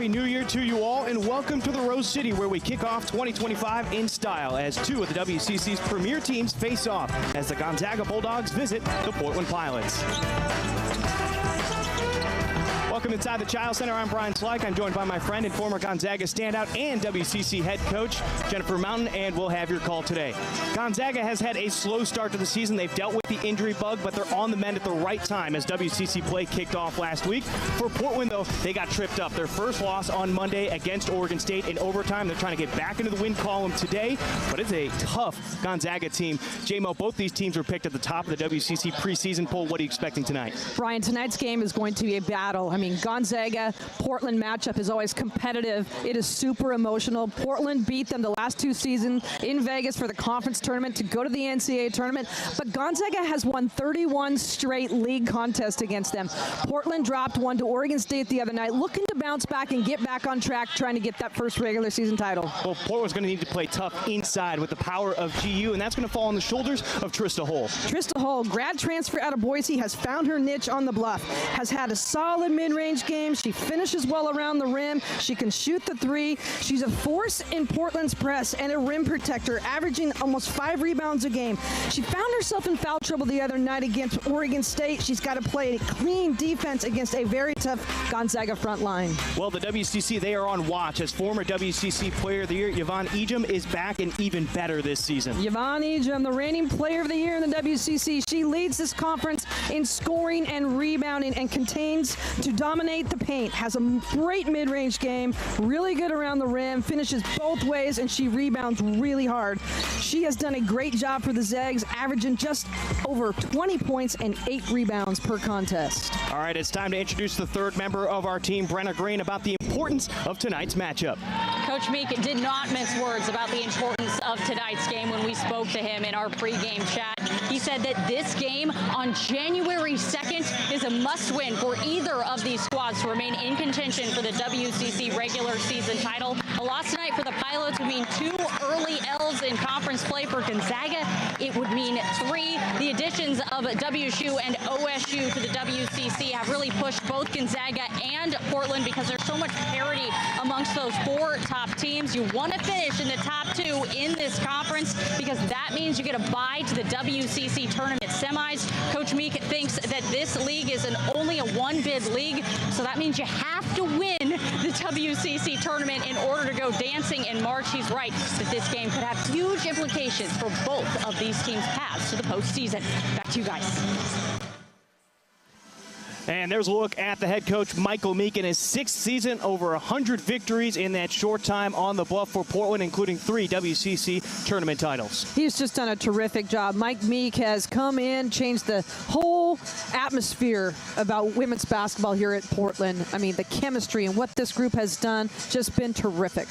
Happy New Year to you all, and welcome to the Rose City, where we kick off 2025 in style as two of the WCC's premier teams face off as the Gonzaga Bulldogs visit the Portland Pilots. Welcome inside the Child Center. I'm Brian Slyke. I'm joined by my friend and former Gonzaga standout and WCC head coach, Jennifer Mountain, and we'll have your call today. Gonzaga has had a slow start to the season. They've dealt with the injury bug, but they're on the mend at the right time as WCC play kicked off last week. For Portland, though, they got tripped up. Their first loss on Monday against Oregon State in overtime. They're trying to get back into the win column today, but it's a tough Gonzaga team. J-Mo, both these teams were picked at the top of the WCC preseason poll. What are you expecting tonight? Brian, tonight's game is going to be a battle. I mean, Gonzaga-Portland matchup is always competitive. It is super emotional. Portland beat them the last two seasons in Vegas for the conference tournament to go to the NCAA tournament, but Gonzaga has won 31 straight league contests against them. Portland dropped one to Oregon State the other night, looking to bounce back and get back on track, trying to get that first regular season title. Well, Portland's going to need to play tough inside with the power of GU, and that's going to fall on the shoulders of Trista Hull. Trista Hull, grad transfer out of Boise, has found her niche on the bluff, has had a solid mid-range game. She finishes well around the rim. She can shoot the three. She's a force in Portland's press and a rim protector, averaging almost 5 rebounds a game. She found herself in foul trouble the other night against Oregon State. She's got to play a clean defense against a very tough Gonzaga front line. Well, the WCC, they are on watch as former WCC Player of the Year Yvonne Ejim is back and even better this season. Yvonne Ejim, the reigning Player of the Year in the WCC. She leads this conference in scoring and rebounding and continues to dominate the paint, has a great mid-range game, really good around the rim, finishes both ways, and she rebounds really hard. She has done a great job for the Zags, averaging just over 20 points and 8 rebounds per contest. All right, it's time to introduce the third member of our team, Brenna Green, about the importance of tonight's matchup. Coach Meek did not mince words about the importance of tonight's game when we spoke to him in our pregame chat. He said that this game on January 2nd is a must-win for either of these squads to remain in contention for the WCC regular season title. A loss tonight for the Pilots would mean 2 early L's in conference play for Gonzaga. It would mean 3. The additions of WSU and OSU to the WCC have really pushed both Gonzaga and Portland because there's so much parity amongst those 4 top teams. You want to finish in the top 2 in this conference because that means you get a bye to the WCC tournament semis. Coach Meek thinks that this league is only a 1-bid league, so that means you have to win the WCC tournament in order to go dancing in March. He's right that this game could have huge implications for both of these teams' paths to the postseason. Back to you guys. And there's a look at the head coach, Michael Meek, in his 6th season, over 100 victories in that short time on the bluff for Portland, including 3 WCC tournament titles. He's just done a terrific job. Mike Meek has come in, changed the whole atmosphere about women's basketball here at Portland. I mean, the chemistry and what this group has done, just been terrific.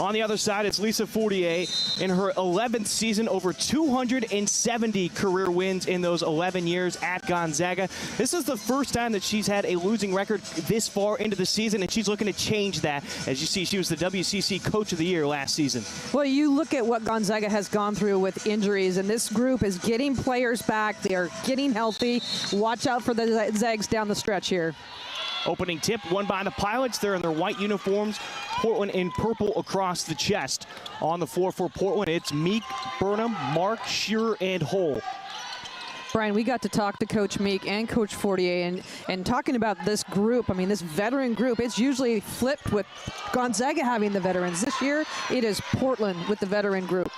On the other side, it's Lisa Fortier in her 11th season, over 270 career wins in those 11 years at Gonzaga. This is the first time that she's had a losing record this far into the season, and she's looking to change that. As you see, she was the WCC Coach of the Year last season. Well, you look at what Gonzaga has gone through with injuries, and this group is getting players back. They are getting healthy. Watch out for the Zags down the stretch here. Opening tip won by the Pilots. They're in their white uniforms. Portland in purple across the chest. On the floor for Portland, it's Meek, Burnham, Mark, Shearer, and Hull. Brian, we got to talk to Coach Meek and Coach Fortier, and talking about this group, I mean, this veteran group, it's usually flipped with Gonzaga having the veterans. This year, it is Portland with the veteran group.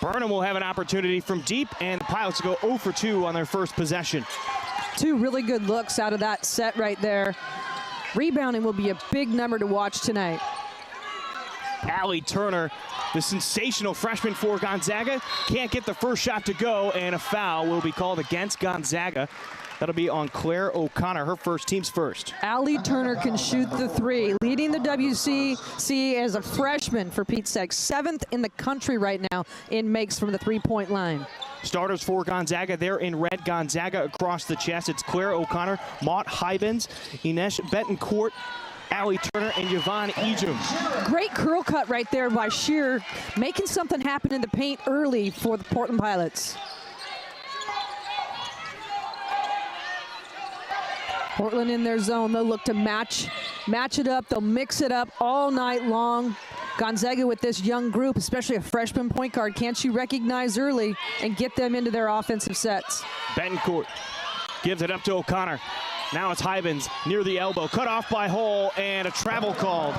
Burnham will have an opportunity from deep, and the Pilots go 0 for 2 on their first possession. 2 really good looks out of that set right there. Rebounding will be a big number to watch tonight. Allie Turner, the sensational freshman for Gonzaga, can't get the first shot to go, and a foul will be called against Gonzaga. That'll be on Claire O'Connor, her first, team's first. Allie Turner can shoot the 3, leading the WCC as a freshman for Pete's sake. 7th in the country right now in makes from the 3-point line. Starters for Gonzaga, they're in red. Gonzaga across the chest. It's Claire O'Connor, Mott Hybens, Ines Betancourt, Allie Turner, and Yvonne Ejim. Great curl cut right there by Shearer, making something happen in the paint early for the Portland Pilots. Portland in their zone. They'll look to match match it up. They'll mix it up all night long. Gonzaga with this young group, especially a freshman point guard, can't you recognize early and get them into their offensive sets? Betancourt gives it up to O'Connor. Now it's Hybens near the elbow, cut off by Hull, and a travel called.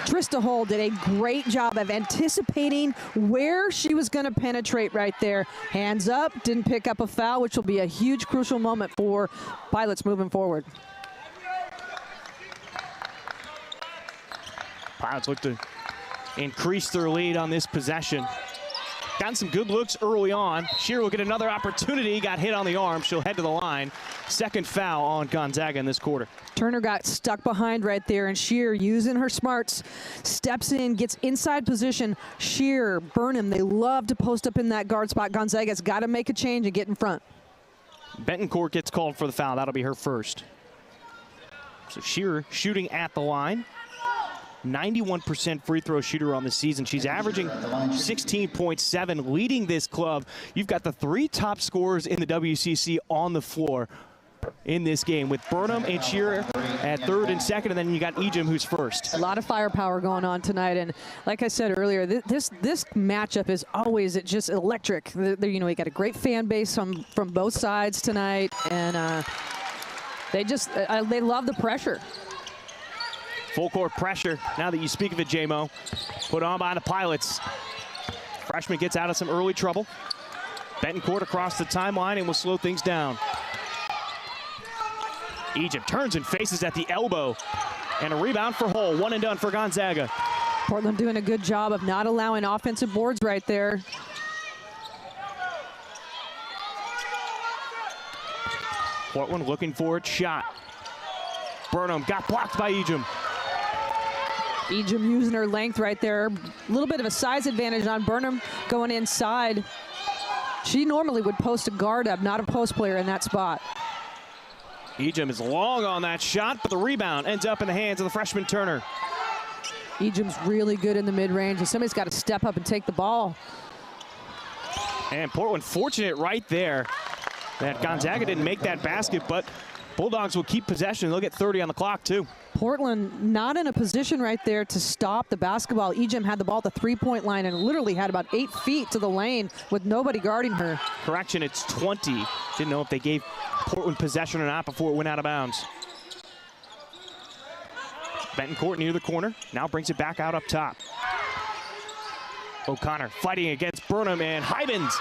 Trista Hull did a great job of anticipating where she was going to penetrate right there. Hands up, didn't pick up a foul, which will be a huge, crucial moment for Pilots moving forward. Pilots look to increase their lead on this possession. Gotten some good looks early on. Shearer will get another opportunity. Got hit on the arm. She'll head to the line. Second foul on Gonzaga in this quarter. Turner got stuck behind right there, and Shearer, using her smarts, steps in, gets inside position. Shearer, Burnham, they love to post up in that guard spot. Gonzaga's got to make a change and get in front. Betancourt gets called for the foul. That'll be her first. So Shearer shooting at the line. 91% free throw shooter on the season. She's averaging 16.7, leading this club. You've got the 3 top scorers in the WCC on the floor in this game, with Burnham and Shearer at third and second, and then you got Ejim, who's first. A lot of firepower going on tonight, and like I said earlier, this matchup is always just electric. You know, you got a great fan base from both sides tonight, and they love the pressure. Full court pressure, now that you speak of it, J-Mo, put on by the Pilots. Freshman gets out of some early trouble. Betancourt across the timeline and will slow things down. Egypt turns and faces at the elbow. And a rebound for Hull, one and done for Gonzaga. Portland doing a good job of not allowing offensive boards right there. Portland looking for its shot. Burnham got blocked by Ejim. Ejim using her length right there. A little bit of a size advantage on Burnham going inside. She normally would post a guard up, not a post player in that spot. Ejim is long on that shot, but the rebound ends up in the hands of the freshman Turner. Ejim's really good in the mid-range, and somebody's got to step up and take the ball. And Portland fortunate right there that Gonzaga didn't make that basket, but Bulldogs will keep possession. They'll get 30 on the clock, too. Portland not in a position right there to stop the basketball. Ejim had the ball at the three-point line and literally had about 8 feet to the lane with nobody guarding her. Correction, it's 20. Didn't know if they gave Portland possession or not before it went out of bounds. Betancourt near the corner, now brings it back out up top. O'Connor fighting against Burnham, and Hybens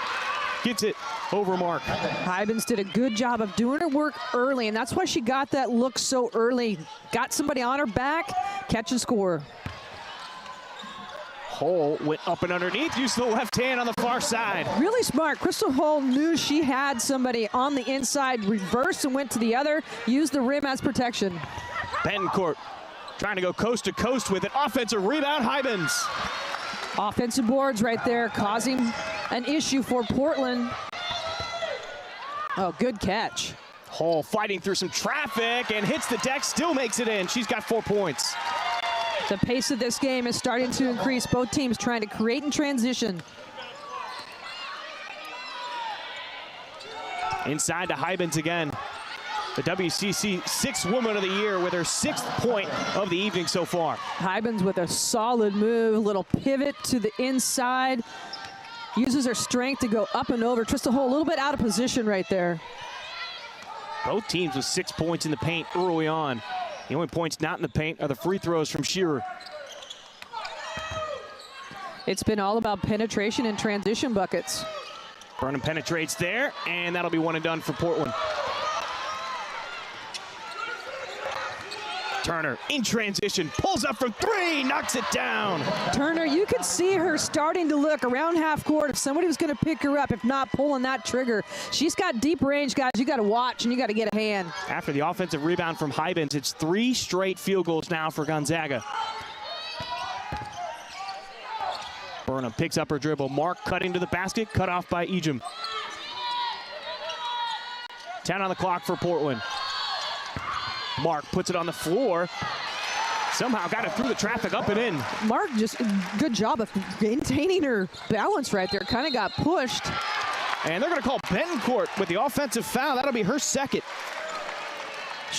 gets it over Mark. Hybens did a good job of doing her work early, and that's why she got that look so early. Got somebody on her back, catch and score. Hull went up and underneath, used the left hand on the far side. Really smart. Crystal Hull knew she had somebody on the inside, reversed and went to the other, used the rim as protection. Betancourt trying to go coast to coast with it. Offensive rebound, Hybens. Offensive boards right there, causing an issue for Portland. Oh, good catch. Hull fighting through some traffic and hits the deck, still makes it in. She's got 4 points. The pace of this game is starting to increase. Both teams trying to create and transition. Inside to Hybens again. The WCC 6th Woman of the Year with her 6th point of the evening so far. Hybens with a solid move, little pivot to the inside. Uses her strength to go up and over. Trista Hull a little bit out of position right there. Both teams with 6 points in the paint early on. The only points not in the paint are the free throws from Shearer. It's been all about penetration and transition buckets. Burnham penetrates there, and that'll be one and done for Portland. Turner in transition, pulls up from 3, knocks it down. Turner, you could see her starting to look around half court if somebody was going to pick her up, if not pulling that trigger. She's got deep range, guys. You got to watch and you got to get a hand. After the offensive rebound from Hybens, it's 3 straight field goals now for Gonzaga. Burnham picks up her dribble. Mark cutting to the basket, cut off by Ejim. 10 on the clock for Portland. Mark puts it on the floor. Somehow got it through the traffic, up and in. Mark just good job of maintaining her balance right there. Kind of got pushed. And they're going to call Betancourt with the offensive foul. That'll be her second.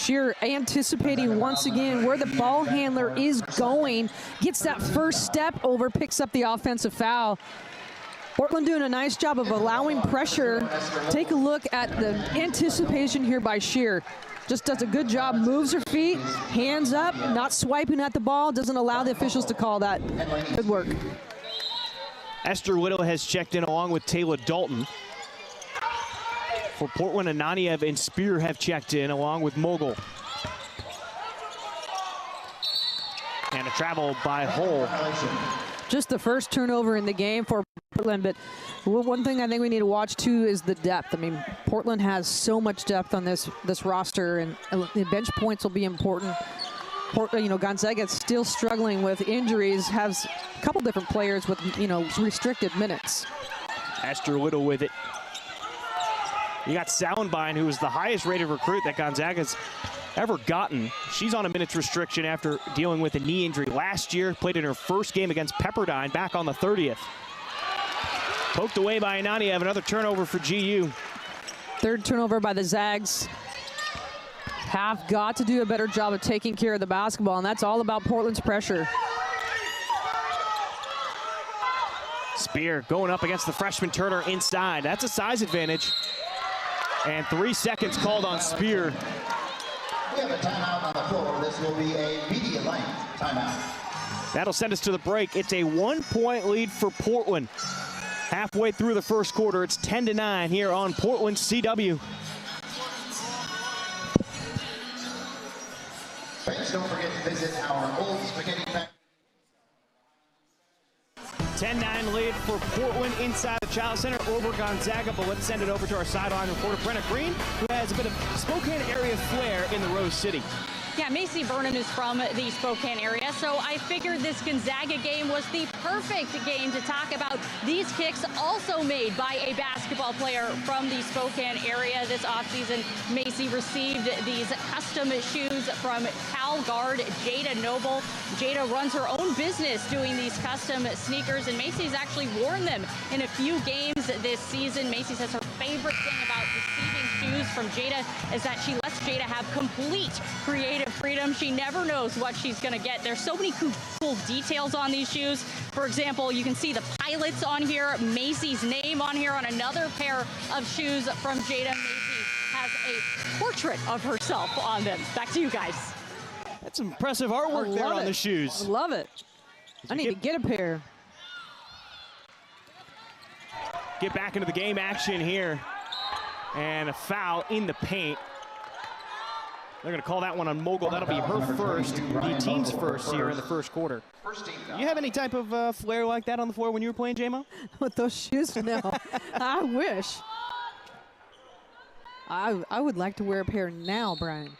Sheer anticipating once again where the ball handler is going, gets that first step over, picks up the offensive foul. Portland doing a nice job of allowing pressure. Take a look at the anticipation here by Sheer. Just does a good job, moves her feet, hands up, not swiping at the ball, doesn't allow the officials to call that. Good work. Esther Whittle has checked in along with Taylor Dalton. For Portland, Ananiev and Spear have checked in along with Mogul. And a travel by Hull. Just the first turnover in the game for Portland, but one thing I think we need to watch too is the depth. I mean, Portland has so much depth on this roster, and the bench points will be important. Gonzaga is still struggling with injuries, has a couple different players with, restricted minutes. Esther Whittle with it. You got Sallenbein, who is the highest rated recruit that Gonzaga's ever gotten. She's on a minutes restriction after dealing with a knee injury last year. Played in her first game against Pepperdine back on the 30th. Poked away by Ananiev, another turnover for GU. Third turnover by the Zags. Have got to do a better job of taking care of the basketball, and that's all about Portland's pressure. Spear going up against the freshman Turner inside. That's a size advantage. And 3 seconds called on Spear. We have a timeout on the floor. This will be a media length timeout. That'll send us to the break. It's a 1-point lead for Portland. Halfway through the first quarter, it's 10-9 here on Portland CW. Fans, don't forget to visit our old spaghetti factory. 10-9 lead for Portland inside the Child Center over Gonzaga, but let's send it over to our sideline reporter, Brenna Green, who has a bit of Spokane area flair in the Rose City. Yeah, Macy Vernon is from the Spokane area, so I figured this Gonzaga game was the perfect game to talk about these kicks also made by a basketball player from the Spokane area this offseason. Macy received these custom shoes from Cal guard Jada Noble. Jada runs her own business doing these custom sneakers, and Macy's actually worn them in a few games this season. Macy says her favorite thing about receiving shoes from Jada is that she lets Jada have complete creative freedom. She never knows what she's going to get. There's so many cool details on these shoes. For example, you can see the pilots on here, Macy's name on here on another pair of shoes from Jada. Macy has a portrait of herself on them. Back to you guys. That's some impressive artwork there on the shoes. I love it. I need to get a pair. Get back into the game action here. And a foul in the paint. They're going to call that one on Mogul. That'll be her first, the team's first here in the first quarter. You have any type of flair like that on the floor when you were playing, J-Mo? With those shoes? No. I wish. I would like to wear a pair now, Brian.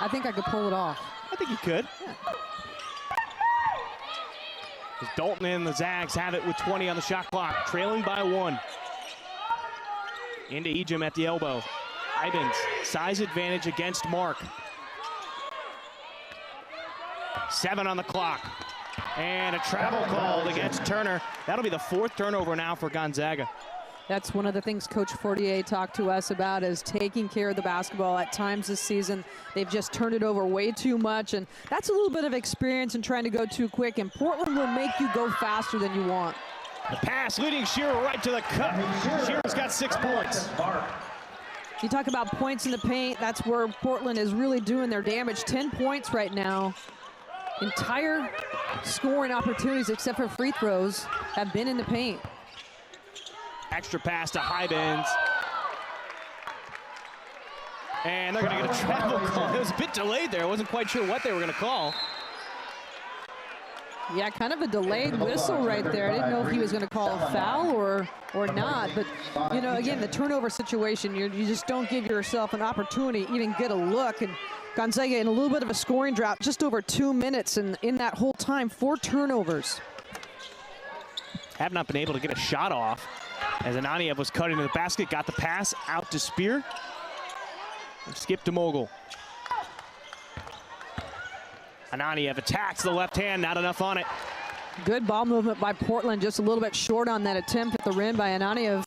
I think I could pull it off. I think you could. Yeah. As Dalton and the Zags have it with 20 on the shot clock, trailing by 1. Into Ejim at the elbow. Ibens, size advantage against Mark. 7 on the clock. And a travel called against Turner. That'll be the 4th turnover now for Gonzaga. That's one of the things Coach Fortier talked to us about, is taking care of the basketball. At times this season, they've just turned it over way too much, and that's a little bit of experience in trying to go too quick, and Portland will make you go faster than you want. The pass leading Shearer right to the cup. Shearer's got 6 points. You talk about points in the paint, that's where Portland is really doing their damage. 10 points right now. Entire scoring opportunities, except for free throws, have been in the paint. Extra pass to Hybens. And they're going to get a travel call. It was a bit delayed there. I wasn't quite sure what they were going to call. Yeah, kind of a delayed whistle right there. I didn't know if he was going to call a foul or not. But, again, the turnover situation, you just don't give yourself an opportunity, even get a look. And Gonzaga in a little bit of a scoring drought, just over 2 minutes. And in that whole time, 4 turnovers. Have not been able to get a shot off as Ananiev was cut into the basket, got the pass out to Spear. And skip to Mogul. Ananiev attacks the left hand, not enough on it. Good ball movement by Portland, just a little bit short on that attempt at the rim by Ananiev.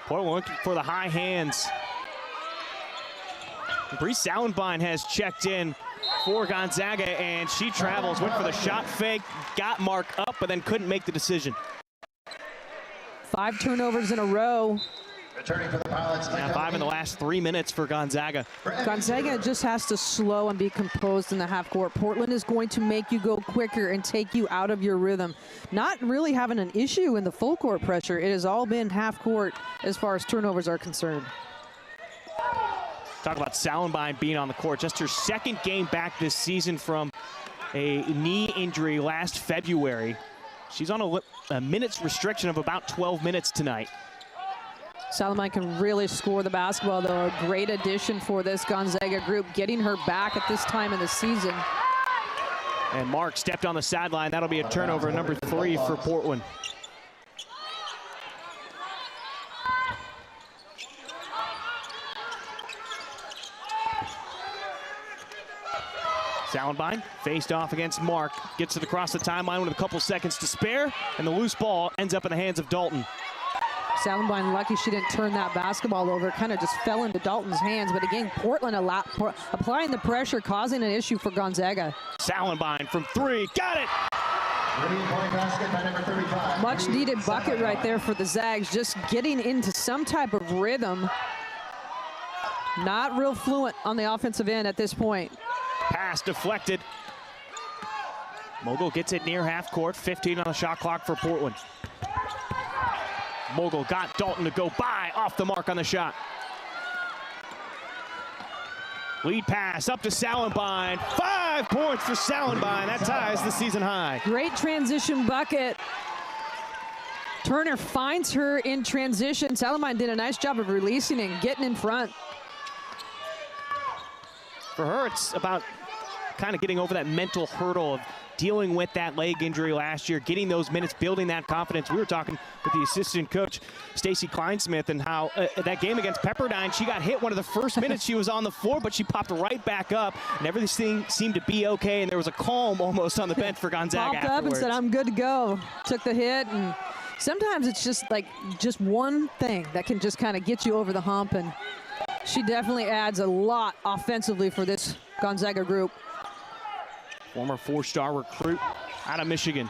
Portland looking for the high hands. Bree Sallenbein has checked in for Gonzaga, and she travels, went for the shot fake, got Mark up, but then couldn't make the decision. 5 turnovers in a row. Returning for the Pilots. Now 5 in the last 3 minutes for Gonzaga. Gonzaga just has to slow and be composed in the half court. Portland is going to make you go quicker and take you out of your rhythm. Not really having an issue in the full court pressure. It has all been half court as far as turnovers are concerned. Talk about Sallenbein being on the court. Just her second game back this season from a knee injury last February. She's on a minutes restriction of about 12 minutes tonight. Sallenbein can really score the basketball, though. A great addition for this Gonzaga group, getting her back at this time in the season. And Mark stepped on the sideline. That'll be a turnover, number 3 for Portland. Sallenbein faced off against Mark, gets it across the timeline with a couple seconds to spare, and the loose ball ends up in the hands of Dalton. Sallenbein lucky she didn't turn that basketball over. Kind of just fell into Dalton's hands. But again, Portland applying the pressure, causing an issue for Gonzaga. Sallenbein from 3, got it! Basket by number 35. Much needed bucket right there for the Zags. Just getting into some type of rhythm. Not real fluent on the offensive end at this point. Pass deflected. Mogul gets it near half court. 15 on the shot clock for Portland. Mogul got Dalton to go by, off the mark on the shot. Lead pass up to Sallenbein. 5 points for Sallenbein. That ties the season high. Great transition bucket. Turner finds her in transition. Sallenbein did a nice job of releasing and getting in front. For her, it's about kind of getting over that mental hurdle of dealing with that leg injury last year, getting those minutes, building that confidence. We were talking with the assistant coach, Stacy Kleinsmith, and how that game against Pepperdine, she got hit one of the first minutes she was on the floor, but she popped right back up, and everything seemed to be okay, and there was a calm almost on the bench for Gonzaga Popped up and said, I'm good to go. Took the hit, and sometimes it's just one thing that can just kind of get you over the hump, and she definitely adds a lot offensively for this Gonzaga group. Former 4-star recruit out of Michigan.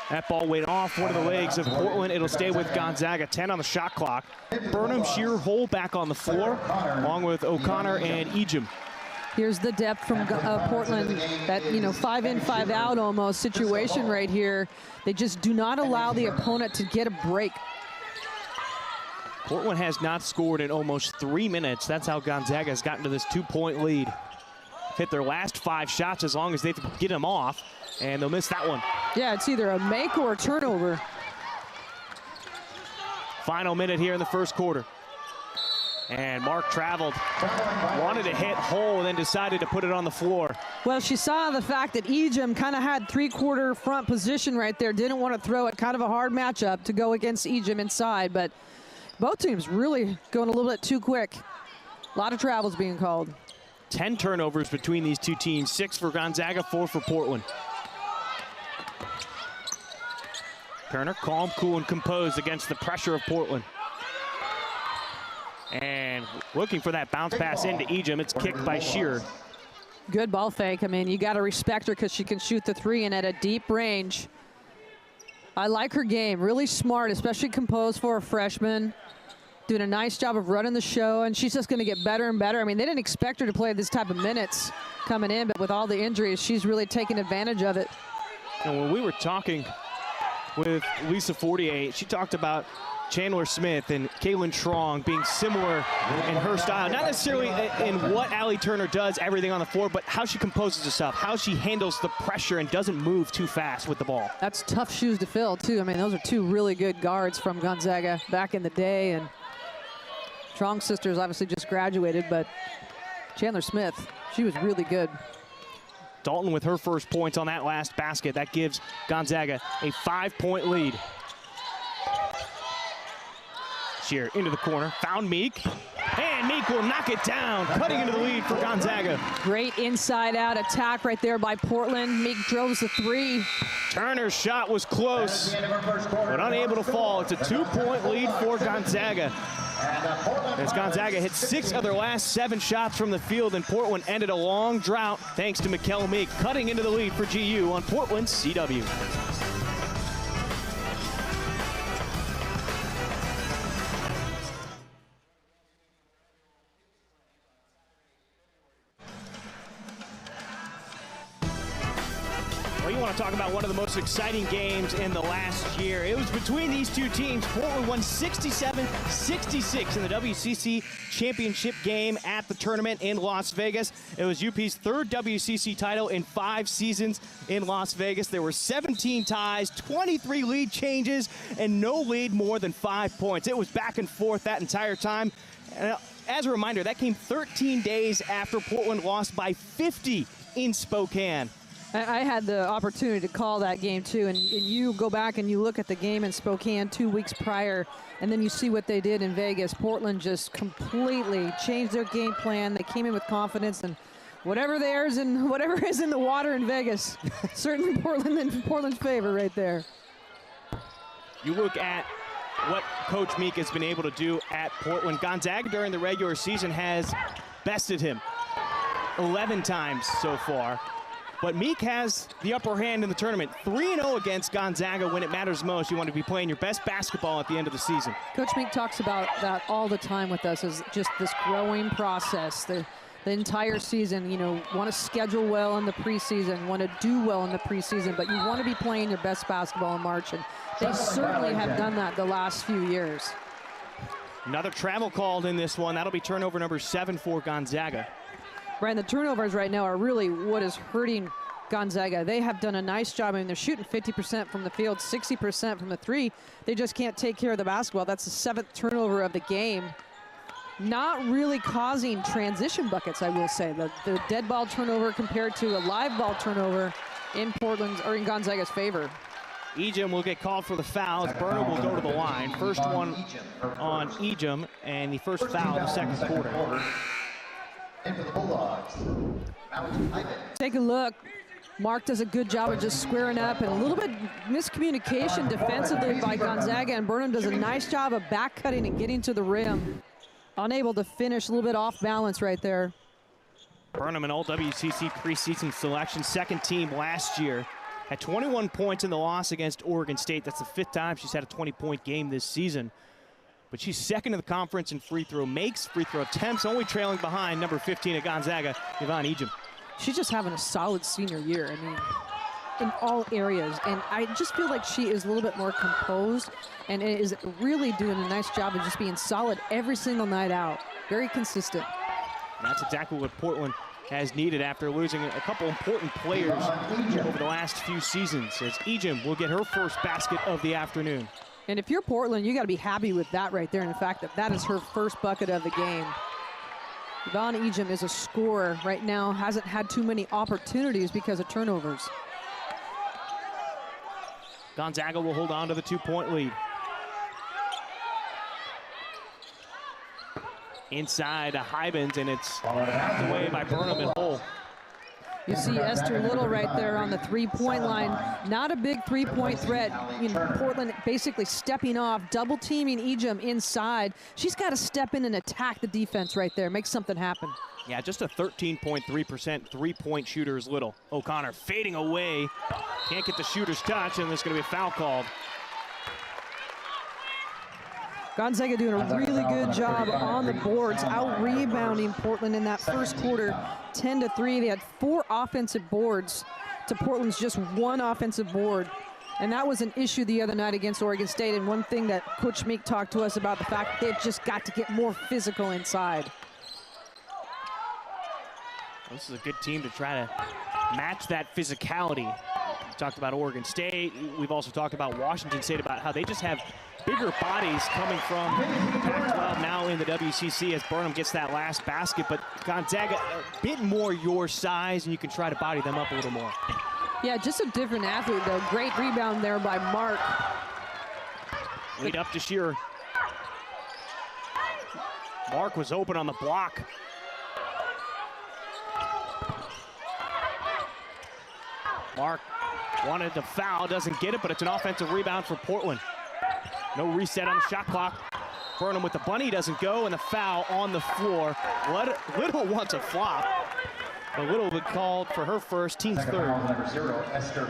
That ball went off one of the legs of Portland. It'll stay with Gonzaga. 10 on the shot clock. Burnham, Shearer, Hole back on the floor, along with O'Connor and Ejim. Here's the depth from Portland. That 5 in, 5 out almost situation right here. They just do not allow the opponent to get a break. Portland has not scored in almost 3 minutes. That's how Gonzaga has gotten to this 2-point lead. Hit their last 5 shots as long as they get them off, and they'll miss that one. Yeah, it's either a make or a turnover. Final minute here in the first quarter. And Mark traveled, wanted to hit Hole, and then decided to put it on the floor. Well, she saw the fact that Ejim kind of had 3-quarter front position right there. Didn't want to throw it. Kind of a hard matchup to go against Ejim inside, but both teams really going a little bit too quick. A lot of travels being called. 10 turnovers between these two teams, 6 for Gonzaga, 4 for Portland. Turner, calm, cool, and composed against the pressure of Portland. And looking for that bounce pass into Ejim. It's kicked by Shearer. Good ball fake. I mean, you got to respect her because she can shoot the 3 and at a deep range. I like her game. Really smart, especially composed for a freshman. Doing a nice job of running the show, and she's just going to get better and better. I mean, they didn't expect her to play this type of minutes coming in, but with all the injuries, she's really taking advantage of it. And when we were talking with Lisa Fortier, she talked about Chandler Smith and Kaylin Trong being similar in her style. Not necessarily in what Allie Turner does, everything on the floor, but how she composes herself, how she handles the pressure and doesn't move too fast with the ball. That's tough shoes to fill, too. I mean, those are 2 really good guards from Gonzaga back in the day, and Strong's sisters obviously just graduated, but Chandler Smith, she was really good. Dalton with her first points on that last basket. That gives Gonzaga a 5-point lead. Shearer into the corner, found Meek, and Meek will knock it down, cutting into the lead for Gonzaga. Great inside-out attack right there by Portland. Meek drills the 3. Turner's shot was close, but unable to fall. It's a 2-point lead for Gonzaga. As Gonzaga hit 6 of their last 7 shots from the field, and Portland ended a long drought thanks to Mikel Meek cutting into the lead for GU on Portland's CW. Well, you want to talk about one of the most exciting games in the last year. It was between these two teams. Portland won 67-66 in the WCC championship game at the tournament in Las Vegas. It was UP's 3rd WCC title in 5 seasons in Las Vegas. There were 17 ties, 23 lead changes, and no lead more than 5 points. It was back and forth that entire time. And as a reminder, that came 13 days after Portland lost by 50 in Spokane. I had the opportunity to call that game too, and you go back and you look at the game in Spokane 2 weeks prior, and then you see what they did in Vegas. Portland just completely changed their game plan. They came in with confidence, and whatever is in the water in Vegas, certainly Portland's favor right there. You look at what Coach Meek has been able to do at Portland. Gonzaga during the regular season has bested him 11 times so far. But Meek has the upper hand in the tournament. 3-0 against Gonzaga when it matters most. You want to be playing your best basketball at the end of the season. Coach Meek talks about that all the time with us, is just this growing process. The entire season, you know, want to schedule well in the preseason, want to do well in the preseason, but you want to be playing your best basketball in March, and they certainly have done that the last few years. Another travel called in this one. That'll be turnover number 7 for Gonzaga. Brian, the turnovers right now are really what is hurting Gonzaga. They have done a nice job. I mean, they're shooting 50% from the field, 60% from the 3. They just can't take care of the basketball. That's the 7th turnover of the game. Not really causing transition buckets, I will say. The dead ball turnover compared to a live ball turnover in Portland's or in Gonzaga's favor. Ejim will get called for the foul as Burnham will go to the line. First one on Ejim, and the first foul of the second quarter. And for the Bulldogs, take a look. Mark does a good job of just squaring up, and a little bit miscommunication defensively by Gonzaga, and Burnham does a nice job of back cutting and getting to the rim. Unable to finish, a little bit off balance right there. Burnham, an all-WCC preseason selection, 2nd team last year. Had 21 points in the loss against Oregon State. That's the 5th time she's had a 20-point game this season. But she's 2nd in the conference in free throw makes, free throw attempts, only trailing behind number 15 at Gonzaga, Yvonne Ejim. She's just having a solid senior year. I mean, in all areas. And I just feel like she is a little bit more composed and is really doing a nice job of just being solid every single night out. Very consistent. And that's exactly what Portland has needed after losing a couple important players over the last few seasons, as Ejim will get her first basket of the afternoon. And if you're Portland, you got to be happy with that right there. And the fact that that is her first bucket of the game. Yvonne Ejim is a scorer right now, hasn't had too many opportunities because of turnovers. Gonzaga will hold on to the 2-point lead. Inside to Hybens, and it's knocked away by Burnham and Hull. You see Esther Little right there on the 3-point line. Not a big 3-point threat. You know, Portland basically stepping off, double teaming Ejim inside. She's got to step in and attack the defense right there, make something happen. Yeah, just a 13.3% 3-point shooter is Little. O'Connor fading away. Can't get the shooter's touch, and there's going to be a foul called. Gonzaga doing a really good job on the boards, out-rebounding Portland in that first quarter, 10-3. They had 4 offensive boards to Portland's just 1 offensive board. And that was an issue the other night against Oregon State. And one thing that Coach Meek talked to us about, the fact that they've just got to get more physical inside. This is a good team to try to match that physicality. We talked about Oregon State. We've also talked about Washington State, about how they just have bigger bodies coming from Pac-12 now in the WCC as Burnham gets that last basket. But Gonzaga, a bit more your size, and you can try to body them up a little more. Yeah, just a different athlete, though. Great rebound there by Mark. Lead up to Shearer. Mark was open on the block. Mark wanted to foul, doesn't get it, but it's an offensive rebound for Portland. No reset on the shot clock. Burnham with the bunny, doesn't go, and the foul on the floor. Little wants a flop. A little bit called for her first, team's third.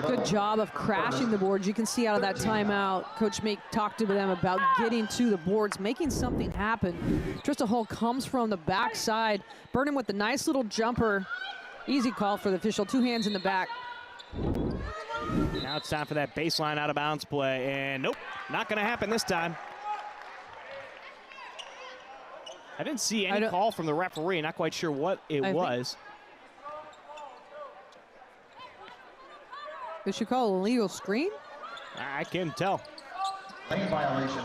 Good job of crashing the boards. You can see out of that timeout, Coach Meek talked to them about getting to the boards, making something happen. Trista Hull comes from the backside. Burnham with the nice little jumper. Easy call for the official, 2 hands in the back. Now it's time for that baseline out of bounds play, and nope, not gonna happen this time. I didn't see any call from the referee, not quite sure what it was. Did she call a legal screen? I can't tell. Lane violation.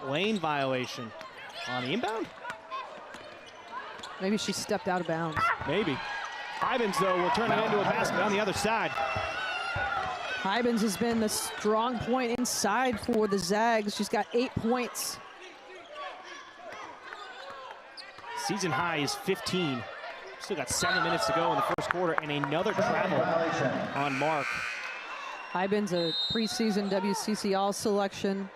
Lane violation. On the inbound? Maybe she stepped out of bounds. Maybe. Ivins, though, will turn it into a basket on the other side. Ivins has been the strong point inside for the Zags. She's got 8 points. Season high is 15. Still got 7 minutes to go in the first quarter, and another travel on Mark. Ivins, a preseason WCC All selection,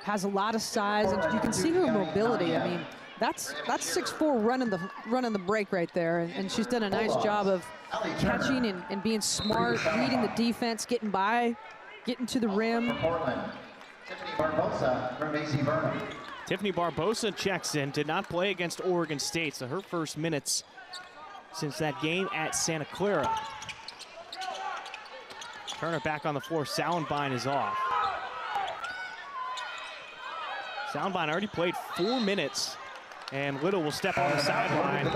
has a lot of size, and you can see her mobility. I mean, that's 6'4" running the break right there, and she's done a nice job of catching and being smart, reading the defense, getting by, getting to the rim. Tiffany Barbosa checks in, did not play against Oregon State, so her first minutes since that game at Santa Clara. Turner back on the floor, Sallenbein is off. Sallenbein already played 4 minutes, and Little will step on the sideline.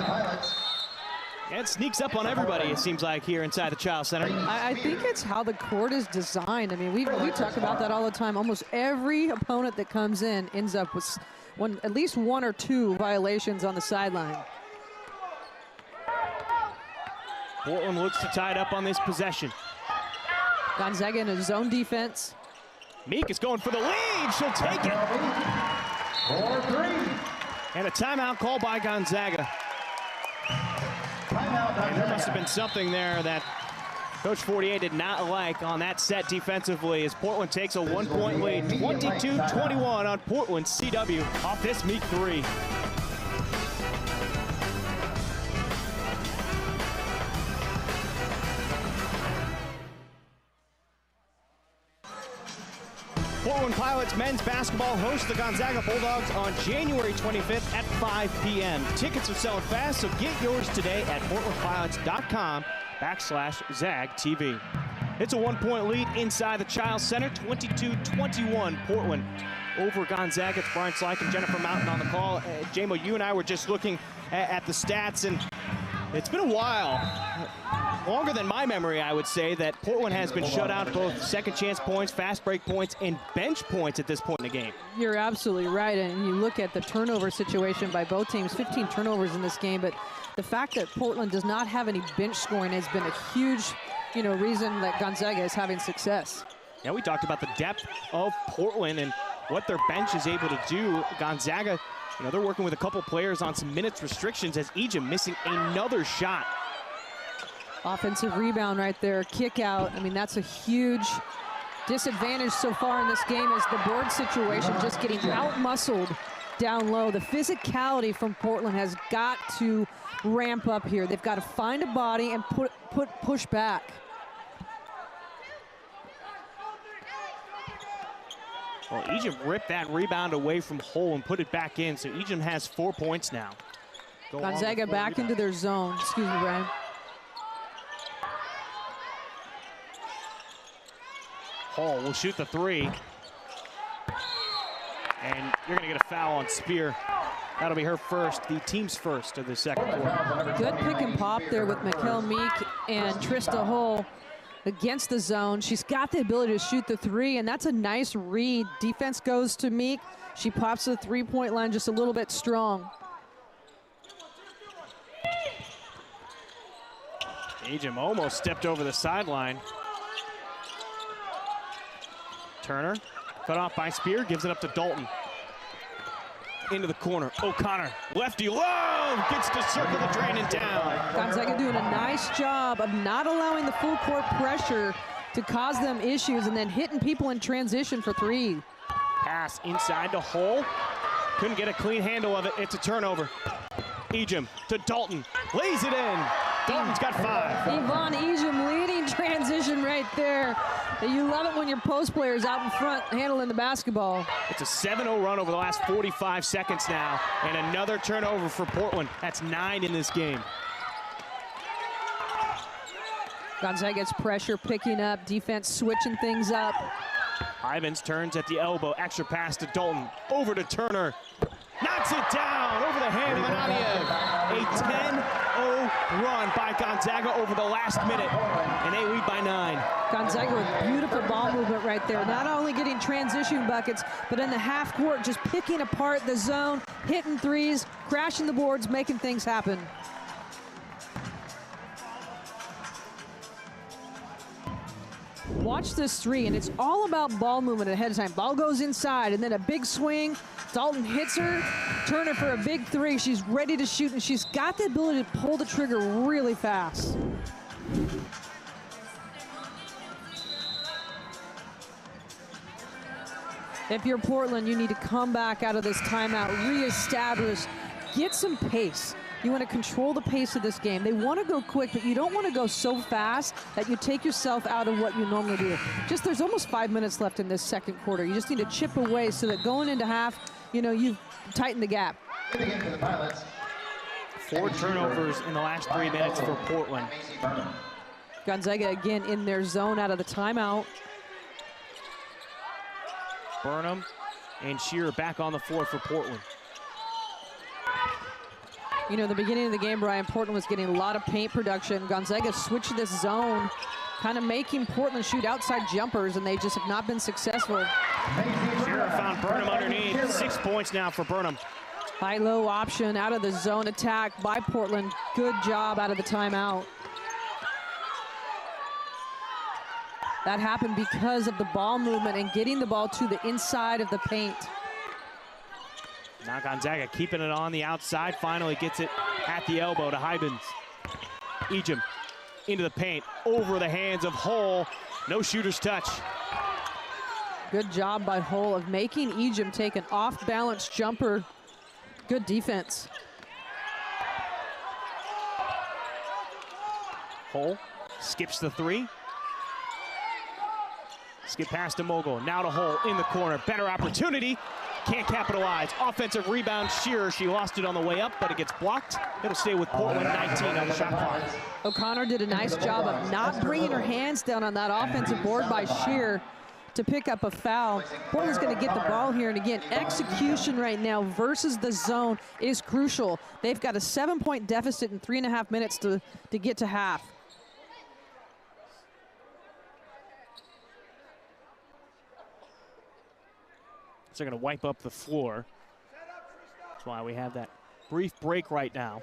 And sneaks up on everybody, it seems like, here inside the Child Center. I think it's how the court is designed. I mean, we talk about that all the time. Almost every opponent that comes in ends up with at least 1 or 2 violations on the sideline. Portland looks to tie it up on this possession. Gonzaga in a zone defense. Meek is going for the lead. She'll take it. 4-3. And a timeout call by Gonzaga. And there must have been something there that Coach Fortier did not like on that set defensively as Portland takes a 1-point lead, 22-21 on Portland CW off this Meek 3. Portland Pilots men's basketball hosts the Gonzaga Bulldogs on January 25th at 5 p.m. Tickets are selling fast, so get yours today at portlandpilots.com/ZagTV. It's a 1-point lead inside the Child Center, 22-21 Portland over Gonzaga. It's Brian Slyke and Jennifer Mountain on the call. J-Mo, you and I were just looking at the stats, and it's been a while, longer than my memory, I would say, that Portland has been shut out both second chance points, fast break points, and bench points at this point in the game. You're absolutely right, and you look at the turnover situation by both teams, 15 turnovers in this game, but the fact that Portland does not have any bench scoring has been a huge, reason that Gonzaga is having success. Yeah, we talked about the depth of Portland and what their bench is able to do. Gonzaga, they're working with a couple players on some minutes restrictions as Egypt missing another shot. Offensive rebound right there, kick out. I mean, that's a huge disadvantage so far in this game as the board situation just getting out-muscled down low. The physicality from Portland has got to ramp up here. They've got to find a body and push back. Well, Egypt ripped that rebound away from Hull and put it back in, so Egypt has 4 points now. Gonzaga back into their zone. Excuse me, Brian. Hull will shoot the 3. And you're going to get a foul on Spear. That'll be her first, the team's first of the second quarter. Good pick and pop there with Mikel Meek and Trista Hull against the zone. She's got the ability to shoot the 3, and that's a nice read. Defense goes to Meek. She pops the 3-point line just a little bit strong. Egypt almost stepped over the sideline. Turner, cut off by Spear, gives it up to Dalton. Into the corner, O'Connor, lefty low, gets to circle the drain and down. Gonzaga doing a nice job of not allowing the full court pressure to cause them issues and then hitting people in transition for 3. Pass inside to Hull. Couldn't get a clean handle of it. It's a turnover. Ejim to Dalton. Lays it in. Dalton's got 5. Yvonne Ejim leading transition right there. You love it when your post player's out in front handling the basketball. It's a 7-0 run over the last 45 seconds now. And another turnover for Portland. That's 9 in this game. Gonzaga's pressure picking up, defense switching things up. Ivins turns at the elbow, extra pass to Dalton, over to Turner. Knocks it down over the hand of Ananyev. A 10-0 run by Gonzaga over the last minute, and they lead by 9. Gonzaga with beautiful ball movement right there. Not only getting transition buckets, but in the half court, just picking apart the zone, hitting threes, crashing the boards, making things happen. Watch this 3, and it's all about ball movement ahead of time. Ball goes inside, and then a big swing. Dalton hits her. Turner for a big 3. She's ready to shoot, and she's got the ability to pull the trigger really fast. If you're Portland, you need to come back out of this timeout, reestablish, get some pace. You want to control the pace of this game. They want to go quick, but you don't want to go so fast that you take yourself out of what you normally do. Just there's almost 5 minutes left in this second quarter. You just need to chip away so that going into half, you know, you've tightened the gap. 4 turnovers in the last 3 minutes for Portland. Gonzaga again in their zone out of the timeout. Burnham and Shearer back on the floor for Portland. You know, the beginning of the game, Brian, Portland was getting a lot of paint production. Gonzaga switched this zone, kind of making Portland shoot outside jumpers, and they just have not been successful. Shearer found Burnham underneath. 6 points now for Burnham. High-low option out of the zone attack by Portland. Good job out of the timeout. That happened because of the ball movement and getting the ball to the inside of the paint. Now Gonzaga keeping it on the outside, finally gets it at the elbow to Hybens. Ejim into the paint, over the hands of Hull. No shooter's touch. Good job by Hull of making Ejim take an off-balance jumper. Good defense. Hull skips the 3. Skip past to Mogul, now to Hull in the corner. Better opportunity. Can't capitalize. Offensive rebound, Shearer. She lost it on the way up, but it gets blocked. It'll stay with Portland, 19 on the shot clock. O'Connor did a nice job of not bringing her hands down on that offensive board by Shearer to pick up a foul. Portland's going to get the ball here, and again, execution right now versus the zone is crucial. They've got a 7-point deficit in 3.5 minutes to get to half. So they're going to wipe up the floor. That's why we have that brief break right now.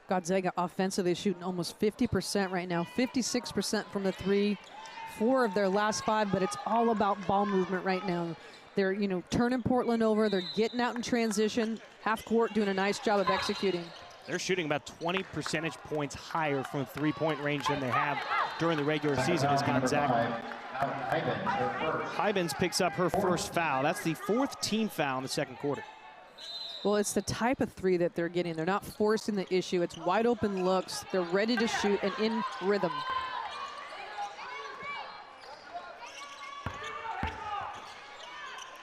Gonzaga offensively shooting almost 50% right now, 56% from the 3, 4 of their last 5, but it's all about ball movement right now. They're, you know, turning Portland over. They're getting out in transition, half court, doing a nice job of executing. They're shooting about 20 percentage points higher from 3-point range than they have during the regular season as Gonzaga. Hybens picks up her first foul. That's the 4th team foul in the second quarter. Well, it's the type of 3 that they're getting. They're not forcing the issue. It's wide open looks. They're ready to shoot and in rhythm.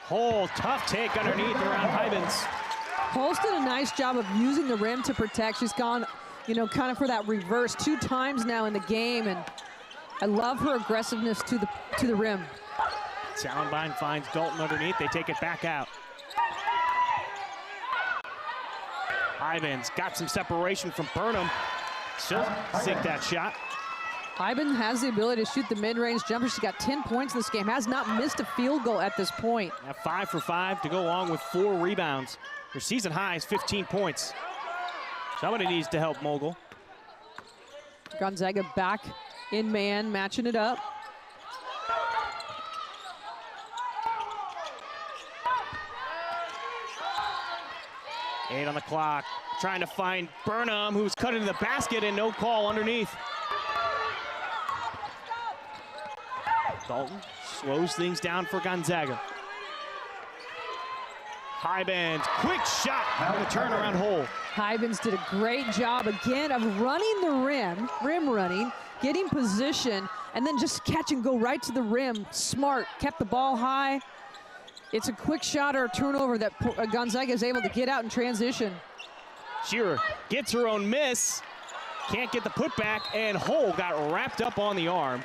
Hull, tough take underneath around Hybens. Hull's did a nice job of using the rim to protect. She's gone, you know, kind of for that reverse 2 times now in the game, and I love her aggressiveness to the rim. Sallenbein finds Dalton underneath. They take it back out. Ivins got some separation from Burnham. She'll sink that shot. Ivan has the ability to shoot the mid-range jumper. She's got 10 points in this game. Has not missed a field goal at this point. Now 5 for 5 to go along with 4 rebounds. Her season high is 15 points. Somebody needs to help Mogul. Gonzaga back in man, matching it up. Eight on the clock, trying to find Burnham, who's cut into the basket, and no call underneath. Dalton slows things down for Gonzaga. Hybens, quick shot on the turnaround hole. Hybens did a great job again of running the rim running, getting position, and then just catch and go right to the rim. Smart, kept the ball high. It's a quick shot or a turnover that Gonzaga is able to get out in transition. Shearer gets her own miss, can't get the putback, and Hull got wrapped up on the arm.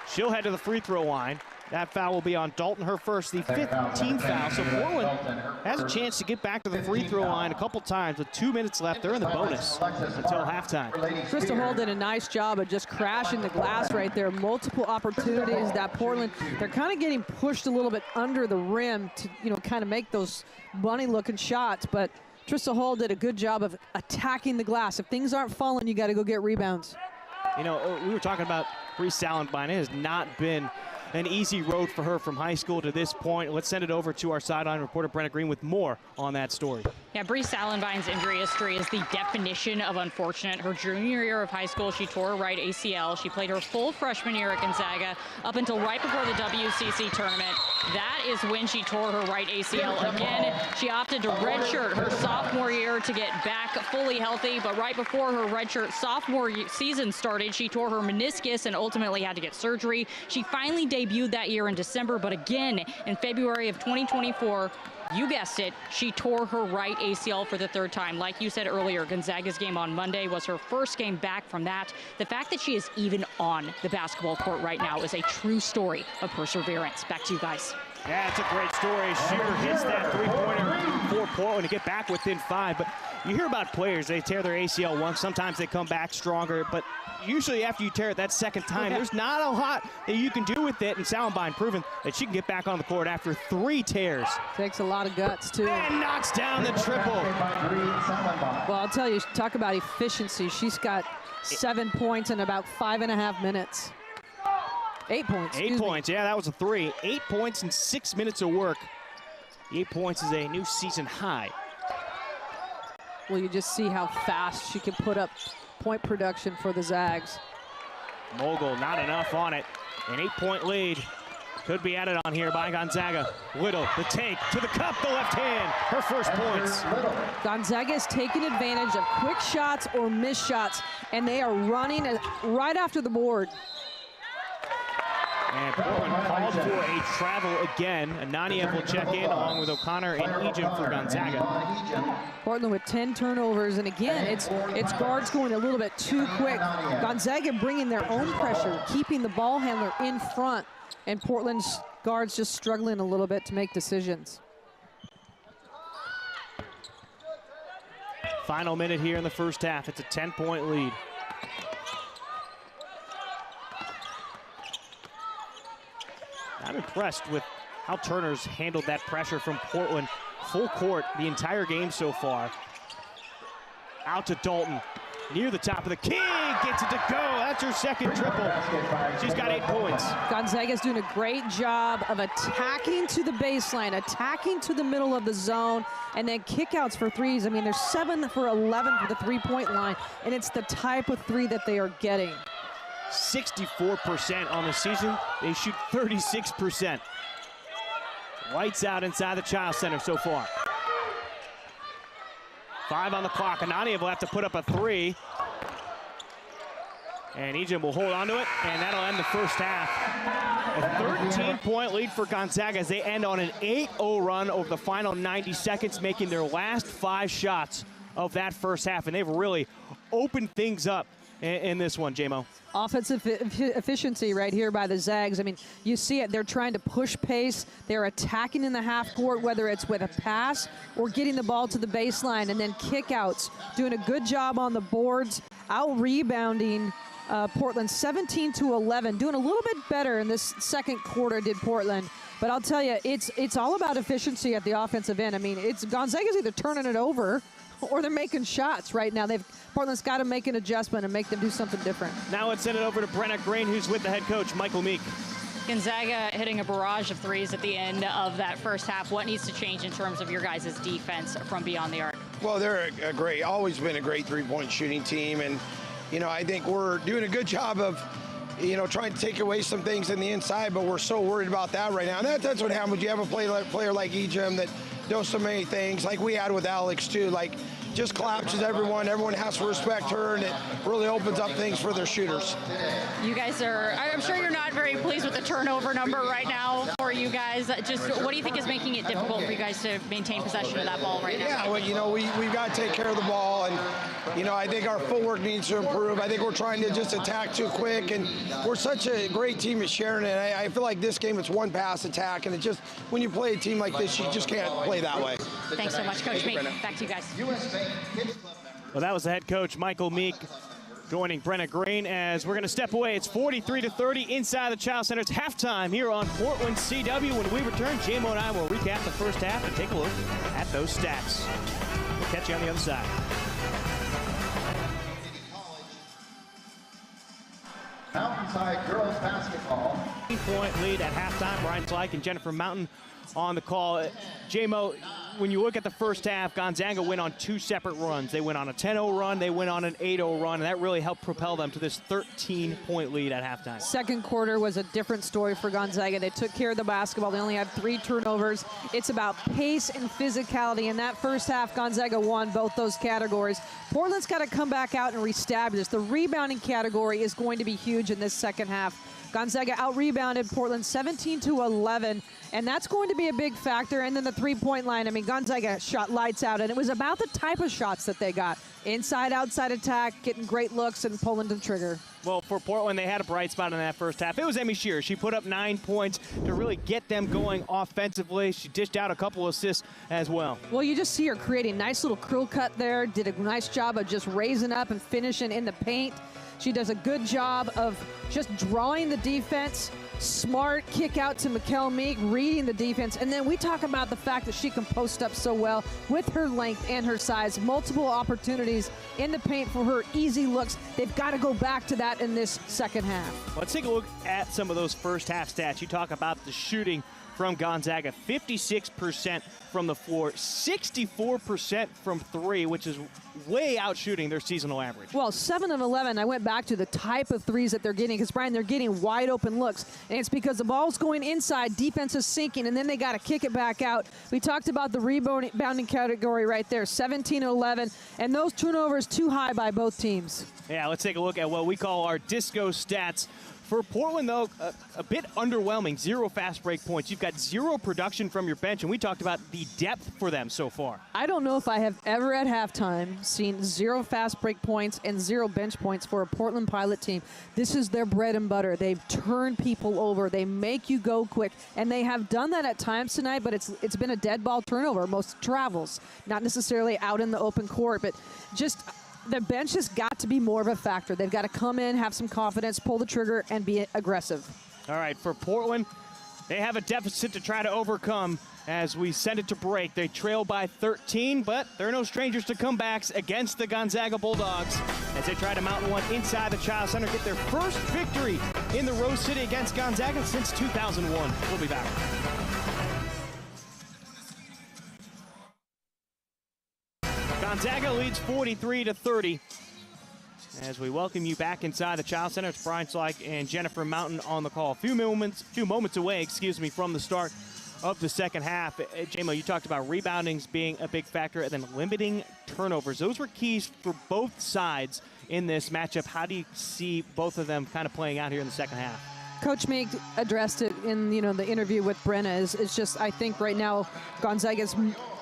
She'll head to the free throw line. That foul will be on Dalton, her first, the 15th foul. So Portland has a chance to get back to the free throw line a couple times with 2 minutes left. They're in the bonus until halftime. Krista Hull did a nice job of just crashing the glass right there. Multiple opportunities that Portland, they're kind of getting pushed a little bit under the rim to, kind of make those bunny-looking shots. But Trista Hull did a good job of attacking the glass. If things aren't falling, you got to go get rebounds. We were talking about Bree Sallenbein. It has not been an easy road for her from high school to this point. Let's send it over to our sideline reporter, Brenna Green, with more on that story. Yeah, Bree Sallenbein's injury history is the definition of unfortunate. Her junior year of high school, she tore her right ACL. She played her full freshman year at Gonzaga up until right before the WCC tournament. That is when she tore her right ACL again. She opted to redshirt her sophomore year to get back fully healthy, but right before her redshirt sophomore season started, she tore her meniscus and ultimately had to get surgery. She finally debuted that year in December, but again in February of 2024, you guessed it, she tore her right ACL for the third time. Like you said earlier, Gonzaga's game on Monday was her first game back from that. The fact that she is even on the basketball court right now is a true story of perseverance. Back to you guys. Yeah, it's a great story. Shearer hits that three-pointer for Portland to get back within 5. But you hear about players, they tear their ACL once. Sometimes they come back stronger. But usually after you tear it that second time, there's not a lot that you can do with it. And Sallenbein proven that she can get back on the court after 3 tears. Takes a lot of guts, too. And knocks down the triple. Well, I'll tell you, talk about efficiency. She's got 7 points in about 5.5 minutes. 8 points. 8 points, yeah, that was a 3. 8 points in 6 minutes of work. 8 points is a new season high. Well, you just see how fast she can put up point production for the Zags. Mogul, not enough on it. An 8-point lead could be added on here by Gonzaga. Little, the take to the cup, the left hand, her first points. Gonzaga is taking advantage of quick shots or missed shots, and they are running right after the board. And Portland called for a travel again. Ananiev will check in along with O'Connor and Ejim for Gonzaga. Portland with 10 turnovers, and again, it's guards going a little bit too quick. Gonzaga bringing their own pressure, keeping the ball handler in front, and Portland's guards just struggling a little bit to make decisions. Final minute here in the first half. It's a 10-point lead. I'm impressed with how Turner's handled that pressure from Portland. Full court the entire game so far. Out to Dalton, near the top of the key, gets it to go. That's her second triple. She's got 8 points. Gonzaga's doing a great job of attacking to the baseline, attacking to the middle of the zone, and then kickouts for threes. I mean, they're 7 for 11 for the three-point line, and it's the type of three that they are getting. 64% on the season. They shoot 36%. Lights out inside the Child Center so far. 5 on the clock. Ananiev will have to put up a 3. And Ejim will hold on to it, and that'll end the first half. A 13-point lead for Gonzaga as they end on an 8-0 run over the final 90 seconds, making their last 5 shots of that first half. And they've really opened things up in this one, J-Mo. Offensive efficiency right here by the Zags. I mean, you see it. They're trying to push pace. They're attacking in the half court, whether it's with a pass or getting the ball to the baseline, and then kickouts. Doing a good job on the boards, out-rebounding Portland 17-11. Doing a little bit better in this second quarter did Portland. But I'll tell you, it's all about efficiency at the offensive end. I mean, Gonzaga's either turning it over or they're making shots right now. Portland's got to make an adjustment and make them do something different. Now let's send it over to Brenna Green, who's with the head coach, Michael Meek. Gonzaga hitting a barrage of threes at the end of that first half. What needs to change in terms of your guys' defense from beyond the arc? Well, they're always been a great three-point shooting team. And, I think we're doing a good job of, trying to take away some things in the inside, but we're so worried about that right now. And that's what happens when you have a player like Ejim that does so many things, like we had with Alex too, like just collapses everyone. Everyone has to respect her, and it really opens up things for their shooters. You guys are, I'm sure you're not very pleased with the turnover number right now for you guys. Just what do you think is making it difficult for you guys to maintain possession of that ball right now? Yeah, well, you know, we've got to take care of the ball, and, you know, I think our footwork needs to improve. I think we're trying to just attack too quick, and we're such a great team at Sharon, and I feel like this game it's one pass attack, and it just, when you play a team like this, you just can't play that way. Thanks so much, Coach Meek. Back to you guys. Well, that was the head coach, Michael Meek, joining Brenna Green as we're going to step away. It's 43-30 inside the Child Center. It's halftime here on Portland CW. When we return, J-Mo and I will recap the first half and take a look at those stats. We'll catch you on the other side. Mountainside girls basketball. 8-point lead at halftime. Brian Slyke and Jennifer Mountain on the call. J-Mo, when you look at the first half, Gonzaga went on two separate runs. They went on a 10-0 run, they went on an 8-0 run, and that really helped propel them to this 13-point lead at halftime. Second quarter was a different story for Gonzaga. They took care of the basketball. They only had 3 turnovers. It's about pace and physicality. In that first half, Gonzaga won both those categories. Portland's got to come back out and reestablish. The rebounding category is going to be huge in this second half. Gonzaga out-rebounded Portland 17-11, and that's going to be a big factor. And then the three-point line, I mean, Gonzaga shot lights out, and it was about the type of shots that they got. Inside, outside attack, getting great looks and pulling the trigger. Well, for Portland, they had a bright spot in that first half. It was Emmy Shearer. She put up 9 points to really get them going offensively. She dished out a couple assists as well. Well, you just see her creating nice little curl cut there, did a nice job of just raising up and finishing in the paint. She does a good job of just drawing the defense, smart kick out to Mikkel Meek, reading the defense. And then we talk about the fact that she can post up so well with her length and her size. Multiple opportunities in the paint for her easy looks. They've got to go back to that in this second half. Let's take a look at some of those first half stats. You talk about the shooting from Gonzaga, 56% from the floor, 64% from three, which is way out shooting their seasonal average. Well, 7 of 11, I went back to the type of threes that they're getting, because, Brian, they're getting wide open looks, and it's because the ball's going inside, defense is sinking, and then they got to kick it back out. We talked about the rebounding category right there, 17-11, and those turnovers too high by both teams. Yeah, let's take a look at what we call our disco stats. For Portland, though, a bit underwhelming. 0 fast break points. You've got 0 production from your bench, and we talked about the depth for them so far. I don't know if I have ever at halftime seen 0 fast break points and 0 bench points for a Portland Pilot team. This is their bread and butter. They've turned people over. They make you go quick, and they have done that at times tonight, but it's been a dead ball turnover. Most travels, not necessarily out in the open court, but just the bench has got to be more of a factor. They've got to come in, have some confidence, pull the trigger, and be aggressive. All right, for Portland, they have a deficit to try to overcome as we send it to break. They trail by 13, but they're no strangers to comebacks against the Gonzaga Bulldogs as they try to mount one inside the Child Center, get their first victory in the Rose City against Gonzaga since 2001. We'll be back. Gonzaga leads 43-30 as we welcome you back inside the Child Center. It's Brian Slyke and Jennifer Mountain on the call. A few moments away, from the start of the second half. J-Mo, you talked about reboundings being a big factor and then limiting turnovers. Those were keys for both sides in this matchup. How do you see both of them kind of playing out here in the second half? Coach Meek addressed it in the interview with Brenna. It's just, I think right now Gonzaga's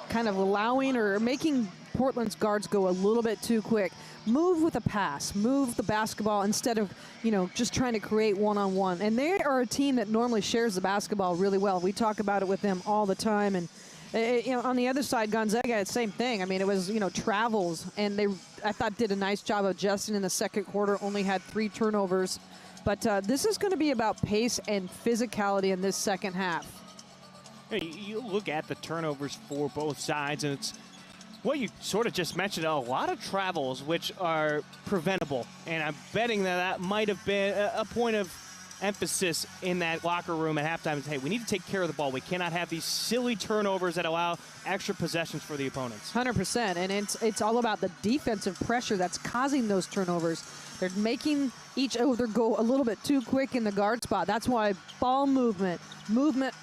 kind of allowing or making Portland's guards go a little bit too quick. Move with a pass, move the basketball instead of, just trying to create one-on-one. And they are a team that normally shares the basketball really well. We talk about it with them all the time. And, on the other side, Gonzaga, the same thing. I mean, it was, travels. And I thought, did a nice job of adjusting in the second quarter, only had 3 turnovers. But this is going to be about pace and physicality in this second half. You look at the turnovers for both sides, and it's what you sort of just mentioned, a lot of travels which are preventable. And I'm betting that might have been a point of emphasis in that locker room at halftime is, hey, we need to take care of the ball. We cannot have these silly turnovers that allow extra possessions for the opponents. 100%, and it's all about the defensive pressure that's causing those turnovers. They're making each other go a little bit too quick in the guard spot. That's why ball movement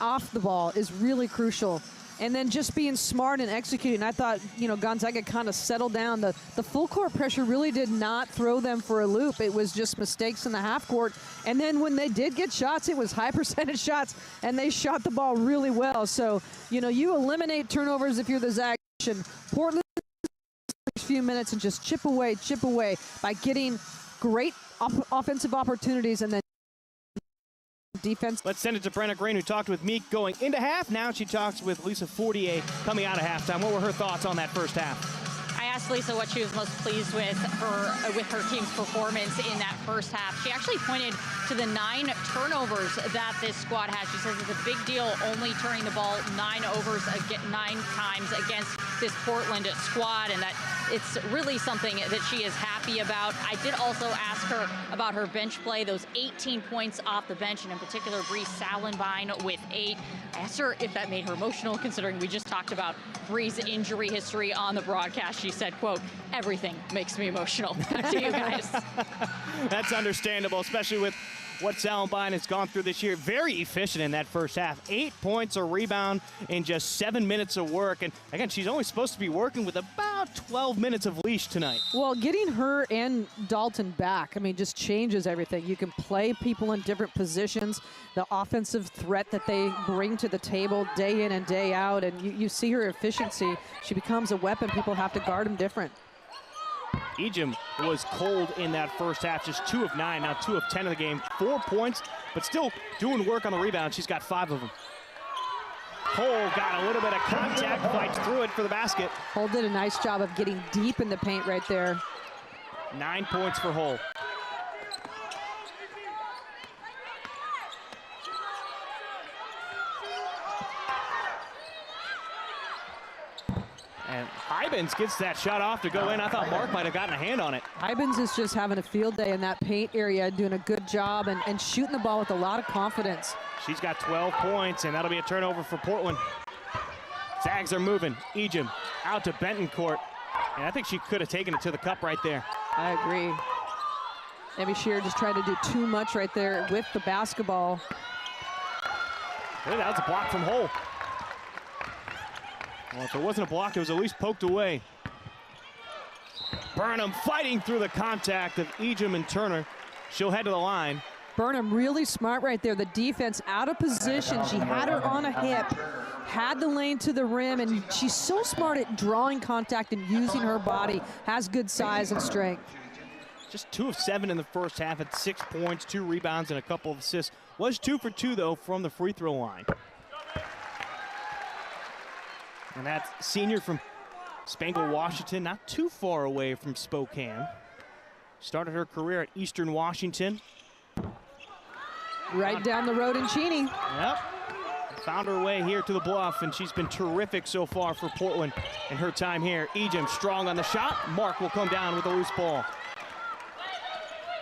off the ball is really crucial. and then just being smart and executing. I thought, you know, Gonzaga kind of settled down. The full court pressure really did not throw them for a loop. It was just mistakes in the half court. And then when they did get shots, it was high percentage shots, and they shot the ball really well. So, you know, you eliminate turnovers if you're the Zags. Portland few minutes and just chip away by getting great offensive opportunities and then defense. Let's send it to Brenna Green, who talked with Meek going into half. Now she talks with Lisa Fortier coming out of halftime. What were her thoughts on that first half? I asked Lisa what she was most pleased with her team's performance in that first half. She actually pointed to the 9 turnovers that this squad has. She says it's a big deal only turning the ball 9 times against this Portland squad, and that it's really something that she is happy about. I did also ask her about her bench play, those 18 points off the bench, and in particular Bree Salenbine with 8. I asked her if that made her emotional, considering we just talked about Bree's injury history on the broadcast. She said, quote, "Everything makes me emotional." Back to you guys. That's understandable, especially with what Salenbine has gone through this year. Very efficient in that first half. 8 points, a rebound in just 7 minutes of work. And again, she's only supposed to be working with about 12 minutes of leash tonight. Well, getting her and Dalton back, I mean, just changes everything. You can play people in different positions. The offensive threat that they bring to the table day in and day out, and you see her efficiency. She becomes a weapon. People have to guard them different. Ejim was cold in that first half, just 2 of 9, now 2 of 10 in the game. 4 points, but still doing work on the rebound. She's got 5 of them. Cole got a little bit of contact, fights through it for the basket. Hull did a nice job of getting deep in the paint right there. 9 points for Hull. And Hybens gets that shot off to go in. I thought Mark might have gotten a hand on it. Hybens is just having a field day in that paint area, doing a good job and shooting the ball with a lot of confidence. She's got 12 points, and that'll be a turnover for Portland. Zags are moving. Ejim out to Bentoncourt, and I think she could have taken it to the cup right there. I agree. Maybe Shearer just tried to do too much right there with the basketball. That was a block from Hull. Well, if it wasn't a block, it was at least poked away. Burnham fighting through the contact of Ejim and Turner. She'll head to the line. Burnham really smart right there. The defense out of position. She had her on a hip, had the lane to the rim, and she's so smart at drawing contact and using her body. Has good size and strength. Just 2 of 7 in the first half at 6 points, 2 rebounds, and a couple of assists. Was 2 for 2, though, from the free throw line. And that's senior from Spangle, Washington, not too far away from Spokane. Started her career at Eastern Washington. Right down the road in Cheney. Yep. Found her way here to the Bluff, and she's been terrific so far for Portland in her time here. Ejim strong on the shot. Mark will come down with a loose ball.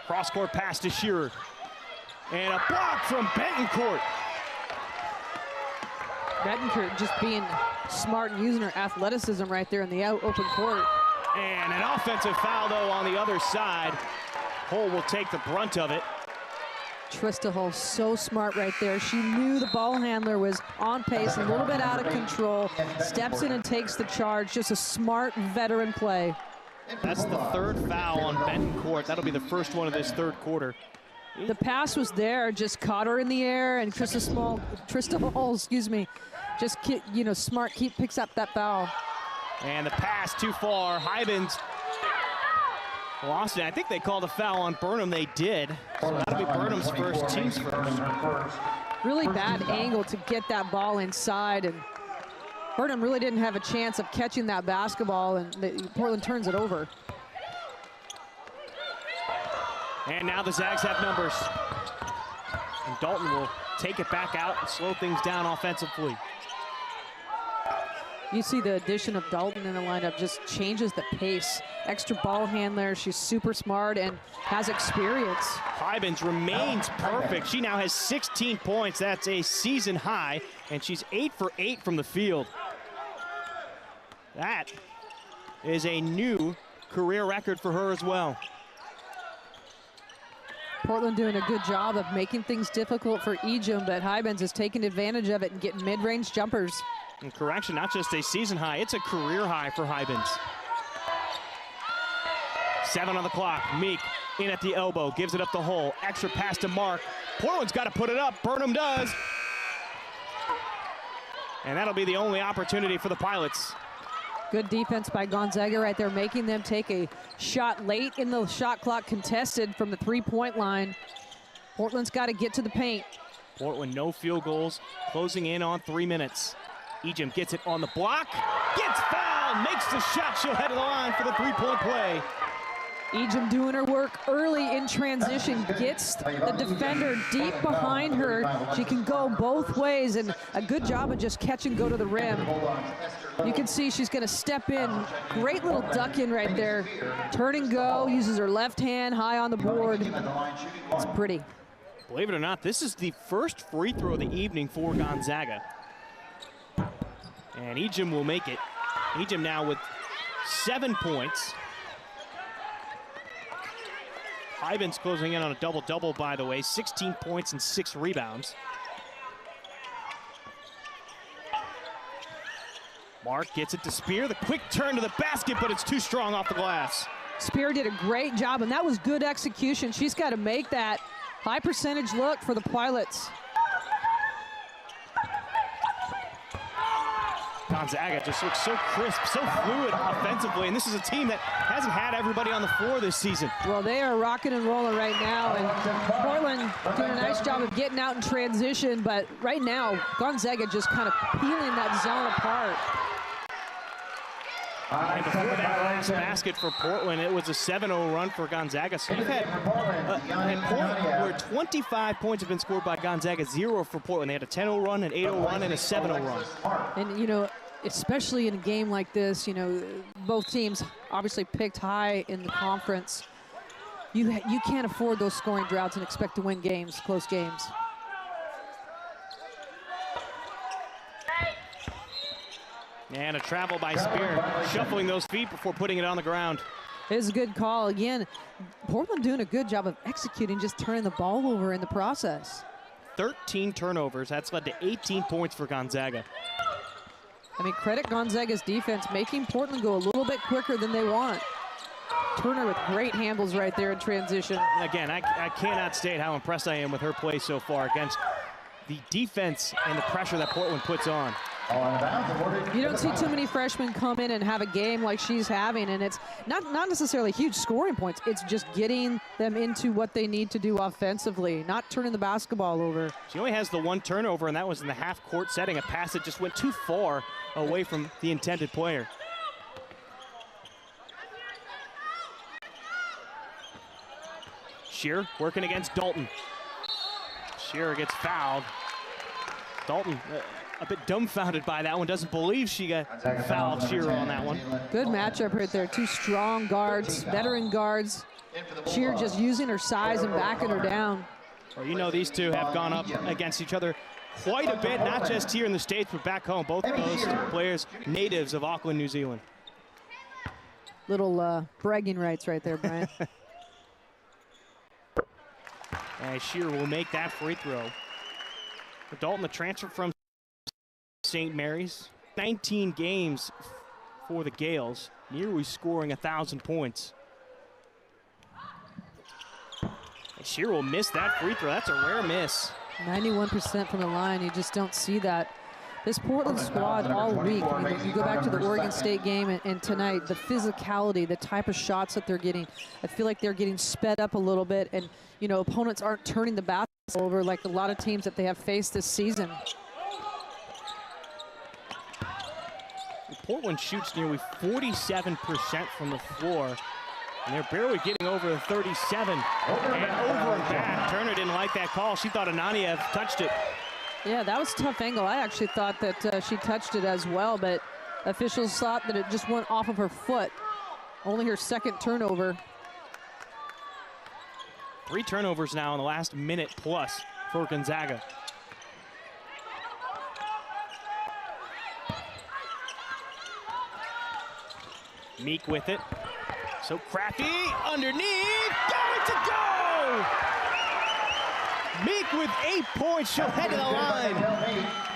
Cross-court pass to Shearer. And a block from Bentoncourt. Bettencourt just being smart and using her athleticism right there in the open court. And an offensive foul, though, on the other side. Hull will take the brunt of it. Trista Hull so smart right there. She knew the ball handler was on pace, a little bit out of control. Steps in and takes the charge. Just a smart veteran play. That's the 3rd foul on Bentoncourt. That'll be the first one of this 3rd quarter. The pass was there, just caught her in the air, and Trista Hull, excuse me, just smart, picks up that foul. And the pass too far. Hybens lost it. I think they called a foul on Burnham. They did. So that'll be Burnham's first, team's first. Really bad angle to get that ball inside, and Burnham really didn't have a chance of catching that basketball, and Portland turns it over. And now the Zags have numbers. And Dalton will take it back out and slow things down offensively. You see the addition of Dalton in the lineup just changes the pace. Extra ball handler, she's super smart and has experience. Hybens remains perfect. She now has 16 points. That's a season high, and she's 8 for 8 from the field. That is a new career record for her as well. Portland doing a good job of making things difficult for Ejim, but Hybens is taking advantage of it and getting mid-range jumpers. And correction, not just a season high, it's a career high for Hybens. 7 on the clock. Meek in at the elbow, gives it up the hole. Extra pass to Mark. Portland's got to put it up. Burnham does. And that'll be the only opportunity for the Pilots. Good defense by Gonzaga right there, making them take a shot late in the shot clock, contested from the three-point line. Portland's got to get to the paint. Portland, no field goals, closing in on 3 minutes. Ejim gets it on the block, gets fouled, makes the shot. She'll head to the line for the three-point play. Ejim doing her work early in transition, gets the defender deep behind her. She can go both ways, and a good job of just catch and go to the rim. You can see she's going to step in. Great little duck in right there. Turn and go, uses her left hand high on the board. It's pretty. Believe it or not, this is the first free throw of the evening for Gonzaga. And Ejim will make it. Ejim now with 7 points. Hybens closing in on a double-double, by the way. 16 points and 6 rebounds. Mark gets it to Spear. The quick turn to the basket, but it's too strong off the glass. Spear did a great job, and that was good execution. She's got to make that high percentage look for the Pilots. Gonzaga just looks so crisp, so fluid offensively, and this is a team that hasn't had everybody on the floor this season. Well, they are rocking and rolling right now, and Portland doing a nice job of getting out in transition, but right now, Gonzaga just kind of peeling that zone apart. And before that last basket for Portland, it was a 7-0 run for Gonzaga. So you've had a point where 25 points have been scored by Gonzaga, 0 for Portland. They had a 10-0 run, an 8-0 run, and a 7-0 run. And, you know, especially in a game like this, you know, both teams obviously picked high in the conference. You can't afford those scoring droughts and expect to win games, close games. And a travel by Spear, shuffling those feet before putting it on the ground. It is a good call. Again, Portland doing a good job of executing, just turning the ball over in the process. 13 turnovers. That's led to 18 points for Gonzaga. I mean, credit Gonzaga's defense, making Portland go a little bit quicker than they want. Turner with great handles right there in transition. Again, I cannot state how impressed I am with her play so far against the defense and the pressure that Portland puts on. You don't see too many freshmen come in and have a game like she's having, and it's not necessarily huge scoring points. It's just getting them into what they need to do offensively, not turning the basketball over. She only has the 1 turnover, and that was in the half-court setting, a pass that just went too far away from the intended player. Shearer working against Dalton. Shearer gets fouled. Dalton a bit dumbfounded by that one, doesn't believe she got fouled. Shearer on that one. Good matchup right there. 2 strong guards, veteran guards. Shearer just using her size and backing her down. Well, you know these two have gone up against each other quite a bit, not just here in the States, but back home. Both of those players natives of Auckland, New Zealand. Little bragging rights right there, Brian. And Shearer will make that free throw. Dalton, the transfer from St. Mary's, 19 games for the Gales, nearly scoring 1,000 points. And Shearer will miss that free throw. That's a rare miss. 91% from the line. You just don't see that. This Portland squad all week, I mean, you go back to the Oregon State game and tonight, the physicality, the type of shots that they're getting, I feel like they're getting sped up a little bit, and, you know, opponents aren't turning the basketball over like a lot of teams that they have faced this season. Portland shoots nearly 47% from the floor, and they're barely getting over the 37. And over and back. Turner didn't like that call. She thought Ananiev touched it. Yeah, that was a tough angle. I actually thought that she touched it as well, but officials thought that it just went off of her foot. Only her 2nd turnover. 3 turnovers now in the last minute plus for Gonzaga. Meek with it. So crafty underneath. Going to go! Meek with 8 points. She'll head to the line.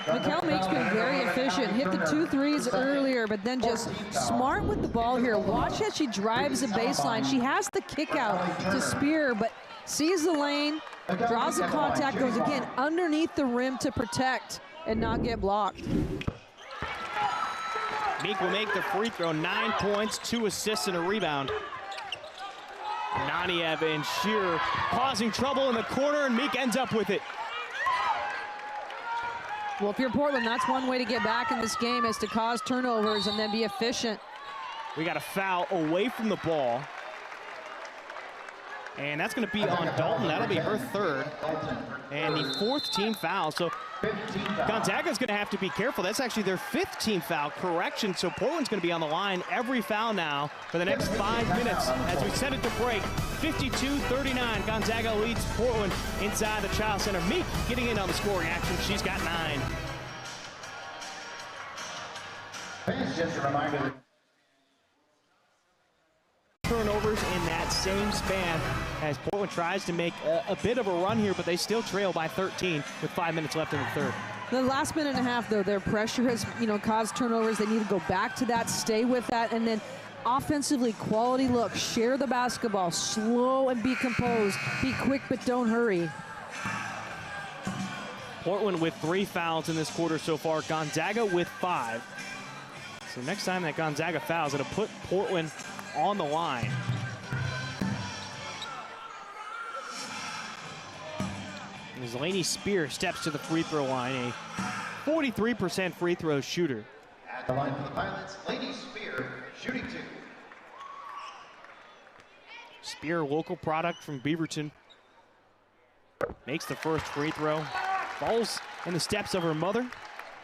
Mikal Meek's been very efficient. Hit the 2 threes earlier, but then just smart with the ball here. Watch as she drives the baseline. She has the kick out to Spear, but sees the lane, draws the contact, goes again underneath the rim to protect and not get blocked. Meek will make the free throw. 9 points, 2 assists, and a rebound. Naniev and Shearer causing trouble in the corner, and Meek ends up with it. Well, if you're Portland, that's one way to get back in this game, is to cause turnovers and then be efficient. We got a foul away from the ball. And that's going to be on Dalton. That'll be her 3rd. And the 4th team foul. So Gonzaga's going to have to be careful. That's actually their 5th team foul. Correction. So Portland's going to be on the line every foul now for the next 5 minutes as we set it to break. 52-39. Gonzaga leads Portland inside the Child Center. Meek getting in on the scoring action. She's got 9. Just a reminder. Turnovers in that same span as Portland tries to make a bit of a run here, but they still trail by 13 with 5 minutes left in the 3rd. The last minute and a half, though, their pressure has, caused turnovers. They need to go back to that, stay with that, and then offensively, quality look, share the basketball, slow and be composed, be quick but don't hurry. Portland with 3 fouls in this quarter so far, Gonzaga with 5. So next time that Gonzaga fouls, it'll put Portland on the line. As Lainey Spear steps to the free throw line, a 43% free throw shooter. At the line for the Pilots, Lainey Spear, shooting 2. Spear, local product from Beaverton, makes the first free throw. Falls in the steps of her mother,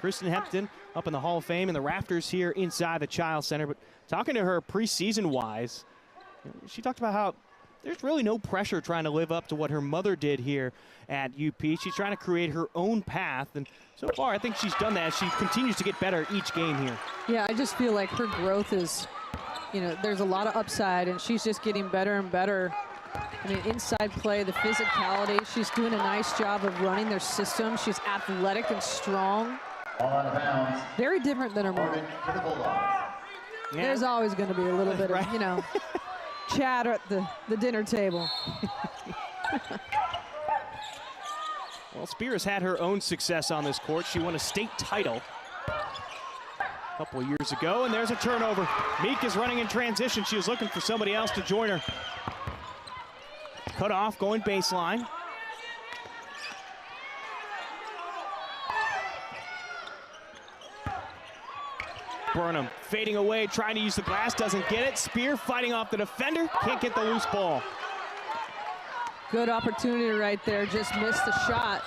Kristen Hepton, up in the Hall of Fame in the rafters here inside the Child Center. But talking to her preseason-wise, she talked about how there's really no pressure trying to live up to what her mother did here at UP. She's trying to create her own path, and so far I think she's done that. She continues to get better each game here. Yeah, I just feel like her growth is, there's a lot of upside, and she's just getting better and better. I mean, inside play, the physicality, she's doing a nice job of running their system. She's athletic and strong. All out of bounds. Very different than her mom. To the Bulldogs. Yeah. There's always going to be a little bit of, chatter at the dinner table. Well, Spears had her own success on this court. She won a state title a couple of years ago, and there's a turnover. Meek is running in transition. She was looking for somebody else to join her. Cut off, going baseline. Burnham fading away, trying to use the glass, doesn't get it. Spear fighting off the defender, can't get the loose ball. Good opportunity right there, just missed the shot.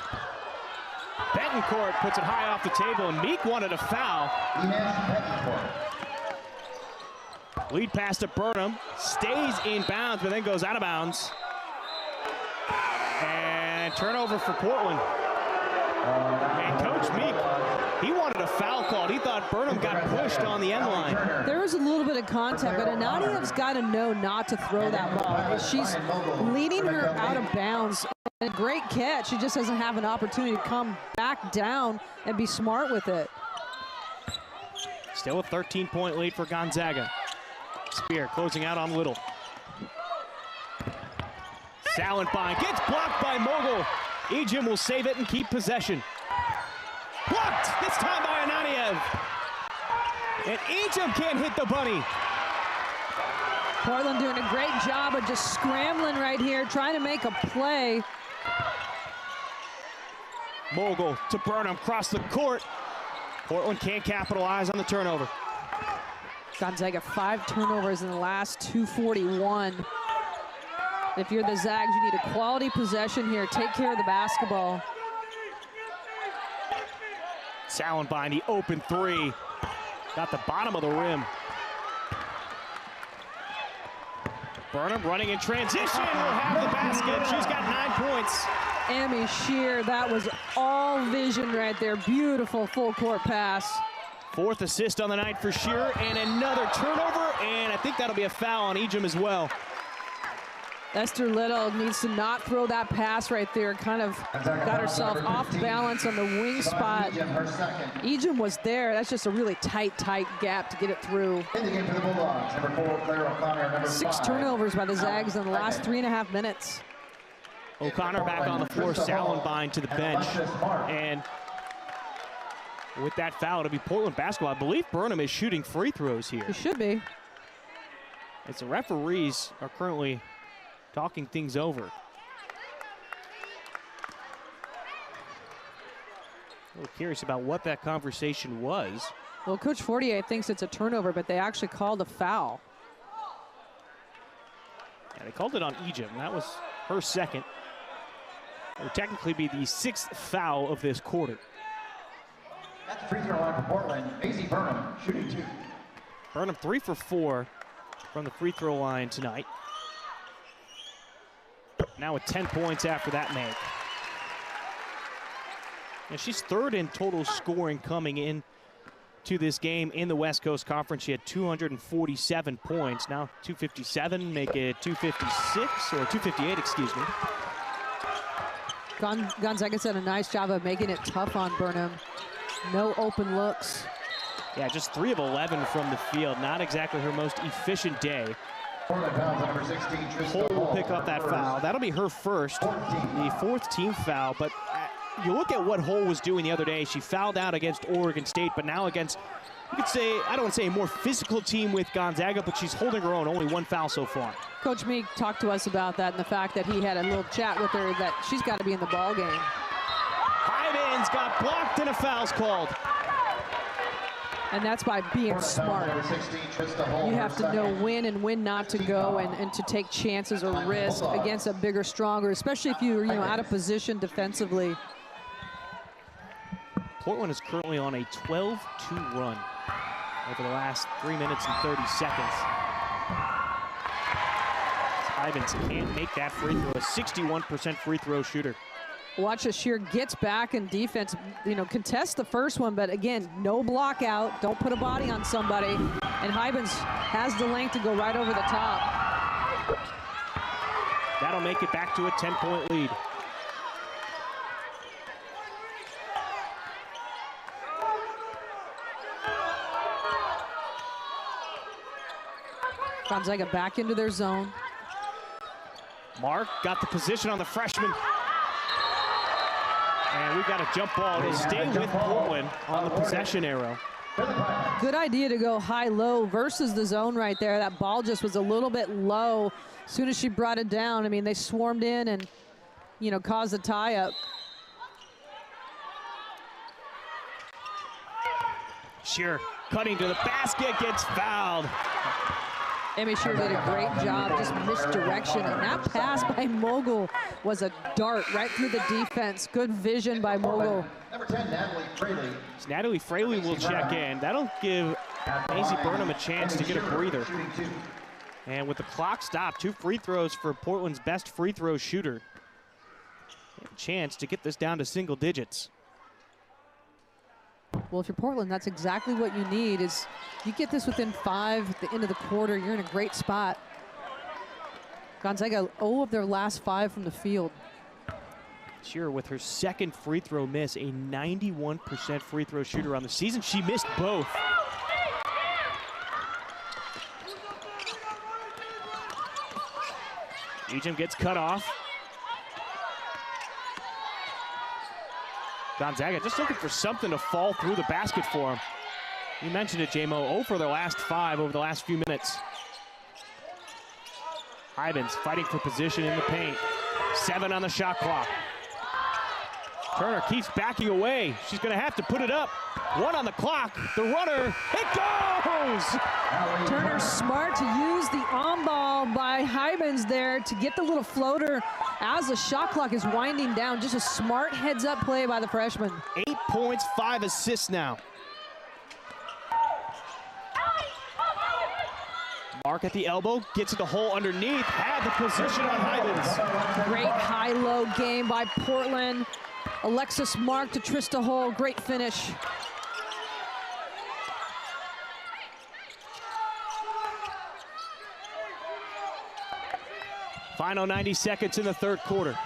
Betancourt puts it high off the table, and Meek wanted a foul. Lead pass to Burnham, stays in bounds, but then goes out of bounds. And turnover for Portland. And Coach Meek, he wanted a foul called. He thought Burnham got pushed on the end line. There was a little bit of contact, but Ananiev's got to know not to throw that ball. She's leading her out of bounds. And a great catch. She just doesn't have an opportunity to come back down and be smart with it. Still a 13-point lead for Gonzaga. Spear closing out on Little. Salenbein gets blocked by Mogul. Ejim will save it and keep possession. Blocked, this time by Ananiev. And Ejim can't hit the bunny. Portland doing a great job of just scrambling right here, trying to make a play. Mogul to Burnham, across the court. Portland can't capitalize on the turnover. Gonzaga 5 turnovers in the last 2:41. If you're the Zags, you need a quality possession here. Take care of the basketball. Salenbein, the open three. Got the bottom of the rim. Burnham running in transition, will have the basket. She's got 9 points. Amy Shear, that was all vision right there. Beautiful full court pass. 4th assist on the night for Shearer, and another turnover, and I think that'll be a foul on Ejim as well. Esther Little needs to not throw that pass right there. Kind of got herself off balance on the wing spot. Ejim was there. That's just a really tight gap to get it through. 6 turnovers by the Zags in the last 3.5 minutes. O'Connor back on the floor, Sallenbein to the bench. And with that foul, it'll be Portland basketball. I believe Burnham is shooting free throws here. He should be. As the referees are currently talking things over. A little curious about what that conversation was. Well, Coach Fortier thinks it's a turnover, but they actually called a foul. Yeah, they called it on Ejim. That was her second. It would technically be the 6th foul of this quarter. At the free throw line for Portland, Maisie Burnham shooting 2. Burnham 3 for 4 from the free throw line tonight. Now with 10 points after that make. And she's 3rd in total scoring coming in to this game in the West Coast Conference. She had 247 points. Now 257, make it 256, or 258, excuse me. Gonzaga's done a nice job of making it tough on Burnham. No open looks. Yeah, just 3 of 11 from the field. Not exactly her most efficient day. Cole will pick up that foul. That'll be her first, the 4th team foul. But you look at what Hull was doing the other day. She fouled out against Oregon State, but now against, you could say, I don't want to say a more physical team with Gonzaga, but she's holding her own. Only 1 foul so far. Coach Meek talked to us about that and the fact that he had a little chat with her that she's got to be in the ball game. Hyman's got blocked and a foul's called. And that's by being smart. You have to know when and when not to go and to take chances or risk against a bigger, stronger, especially if you're out of position defensively. Portland is currently on a 12-2 run over the last 3 minutes and 30 seconds. Ivins can't make that free throw, a 61% free throw shooter. Watch as Shear gets back in defense, contest the first one, but again, no block out. Don't put a body on somebody. And Hybens has the length to go right over the top. That'll make it back to a 10-point lead. Gonzaga back into their zone. Mark got the position on the freshman. And we've got a jump ball to stay with Portland on the possession arrow. Good idea to go high-low versus the zone right there. That ball just was a little bit low. As soon as she brought it down, I mean, they swarmed in and, caused a tie-up. Shear cutting to the basket, gets fouled. Amy Shear did a great job, just misdirection. And that pass by Mogul was a dart right through the defense. Good vision by Mogul. Number 10, Natalie Fraley. So Natalie Fraley will check in. That'll give Maisie Burnham a chance to get a breather. And with the clock stopped, 2 free throws for Portland's best free throw shooter. A chance to get this down to single digits. Well, if you're Portland, that's exactly what you need. Is you get this within 5 at the end of the quarter, you're in a great spot. Gonzaga 0 of their last 5 from the field. Shearer with her 2nd free throw miss, a 91% free throw shooter on the season. She missed both. Ejim gets cut off. Gonzaga just looking for something to fall through the basket for him. You mentioned it, J-Mo, 0 for their last 5 over the last few minutes. Ivins fighting for position in the paint. 7 on the shot clock. Turner keeps backing away. She's going to have to put it up. 1 on the clock. The runner, it goes! Turner smart to use the on-ball by Hybens there to get the little floater as the shot clock is winding down. Just a smart heads-up play by the freshman. 8 points, 5 assists now. Mark at the elbow, gets it the hole underneath, had the position on Hybens. Great high-low game by Portland. Alexis Mark to Trista Hull, great finish. Final 90 seconds in the third quarter.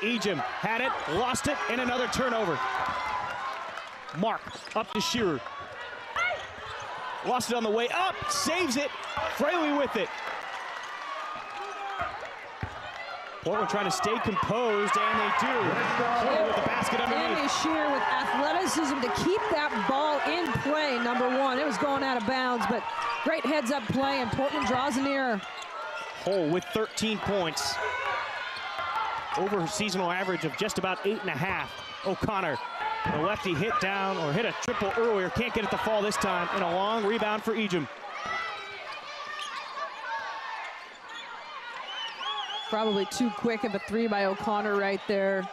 Ejim had it, lost it, and another turnover. Mark up to Shearer. Lost it on the way up, saves it. Fraley with it. Portland trying to stay composed, and they do. Portland with the basket underneath. Andy Shearer with athleticism to keep that ball in play, number one. It was going out of bounds, but great heads-up play, and Portland draws near. Hull with 13 points. Over her seasonal average of just about 8.5. O'Connor, the lefty hit down, or hit a triple earlier. Can't get it to fall this time, and a long rebound for Ejim. Probably too quick of a three by O'Connor right there.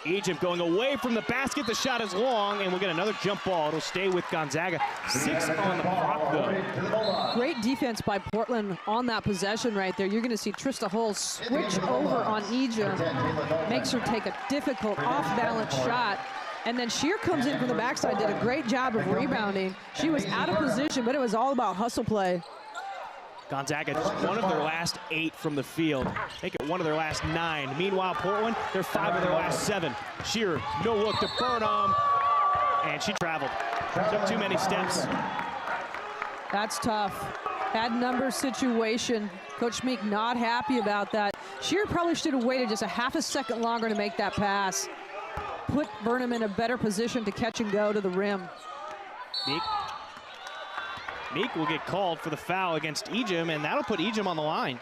Ejim going away from the basket. The shot is long, and we'll get another jump ball. It'll stay with Gonzaga. 6 on the clock, though. Great defense by Portland on that possession right there. You're going to see Trista Hull switch over on Ejim. Makes her take a difficult off-balance shot. And then Shear comes in from the backside, did a great job of rebounding. She was out of position, but it was all about hustle play. Gonzaga just one of their last 8 from the field. Make it one of their last 9. Meanwhile, Portland, they're 5 of their last 7. Shearer, no look to Burnham, and she traveled. Took too many steps. That's tough. Bad number situation. Coach Meek not happy about that. Shearer probably should have waited just a half a second longer to make that pass. Put Burnham in a better position to catch and go to the rim. Meek will get called for the foul against Ejim, and that'll put Ejim on the line.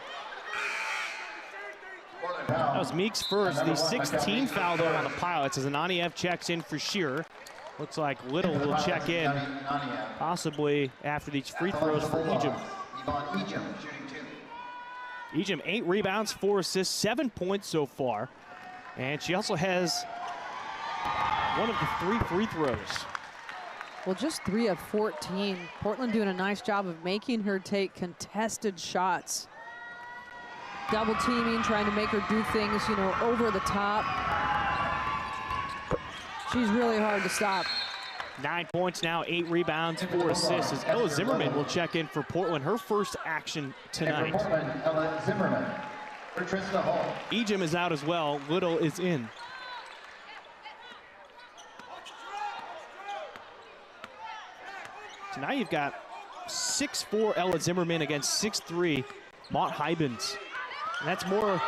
That was Meek's first, the 16th foul though on the Pilots as Ananiev checks in for Shearer. Looks like Little will check in, possibly after these free throws for Ejim. Ejim 8 rebounds, 4 assists, 7 points so far. And she also has one of the 3 free throws. Well, just 3 of 14. Portland doing a nice job of making her take contested shots. Double teaming, trying to make her do things, you know, over the top. She's really hard to stop. 9 points now, 8 rebounds, 4 assists as Ella Zimmerman will check in for Portland, her first action tonight. Ella Zimmerman for Trista Hull. Ejim is out as well, Little is in. So now you've got 6'4" Ella Zimmerman against 6'3" Mott Hybens. And that's more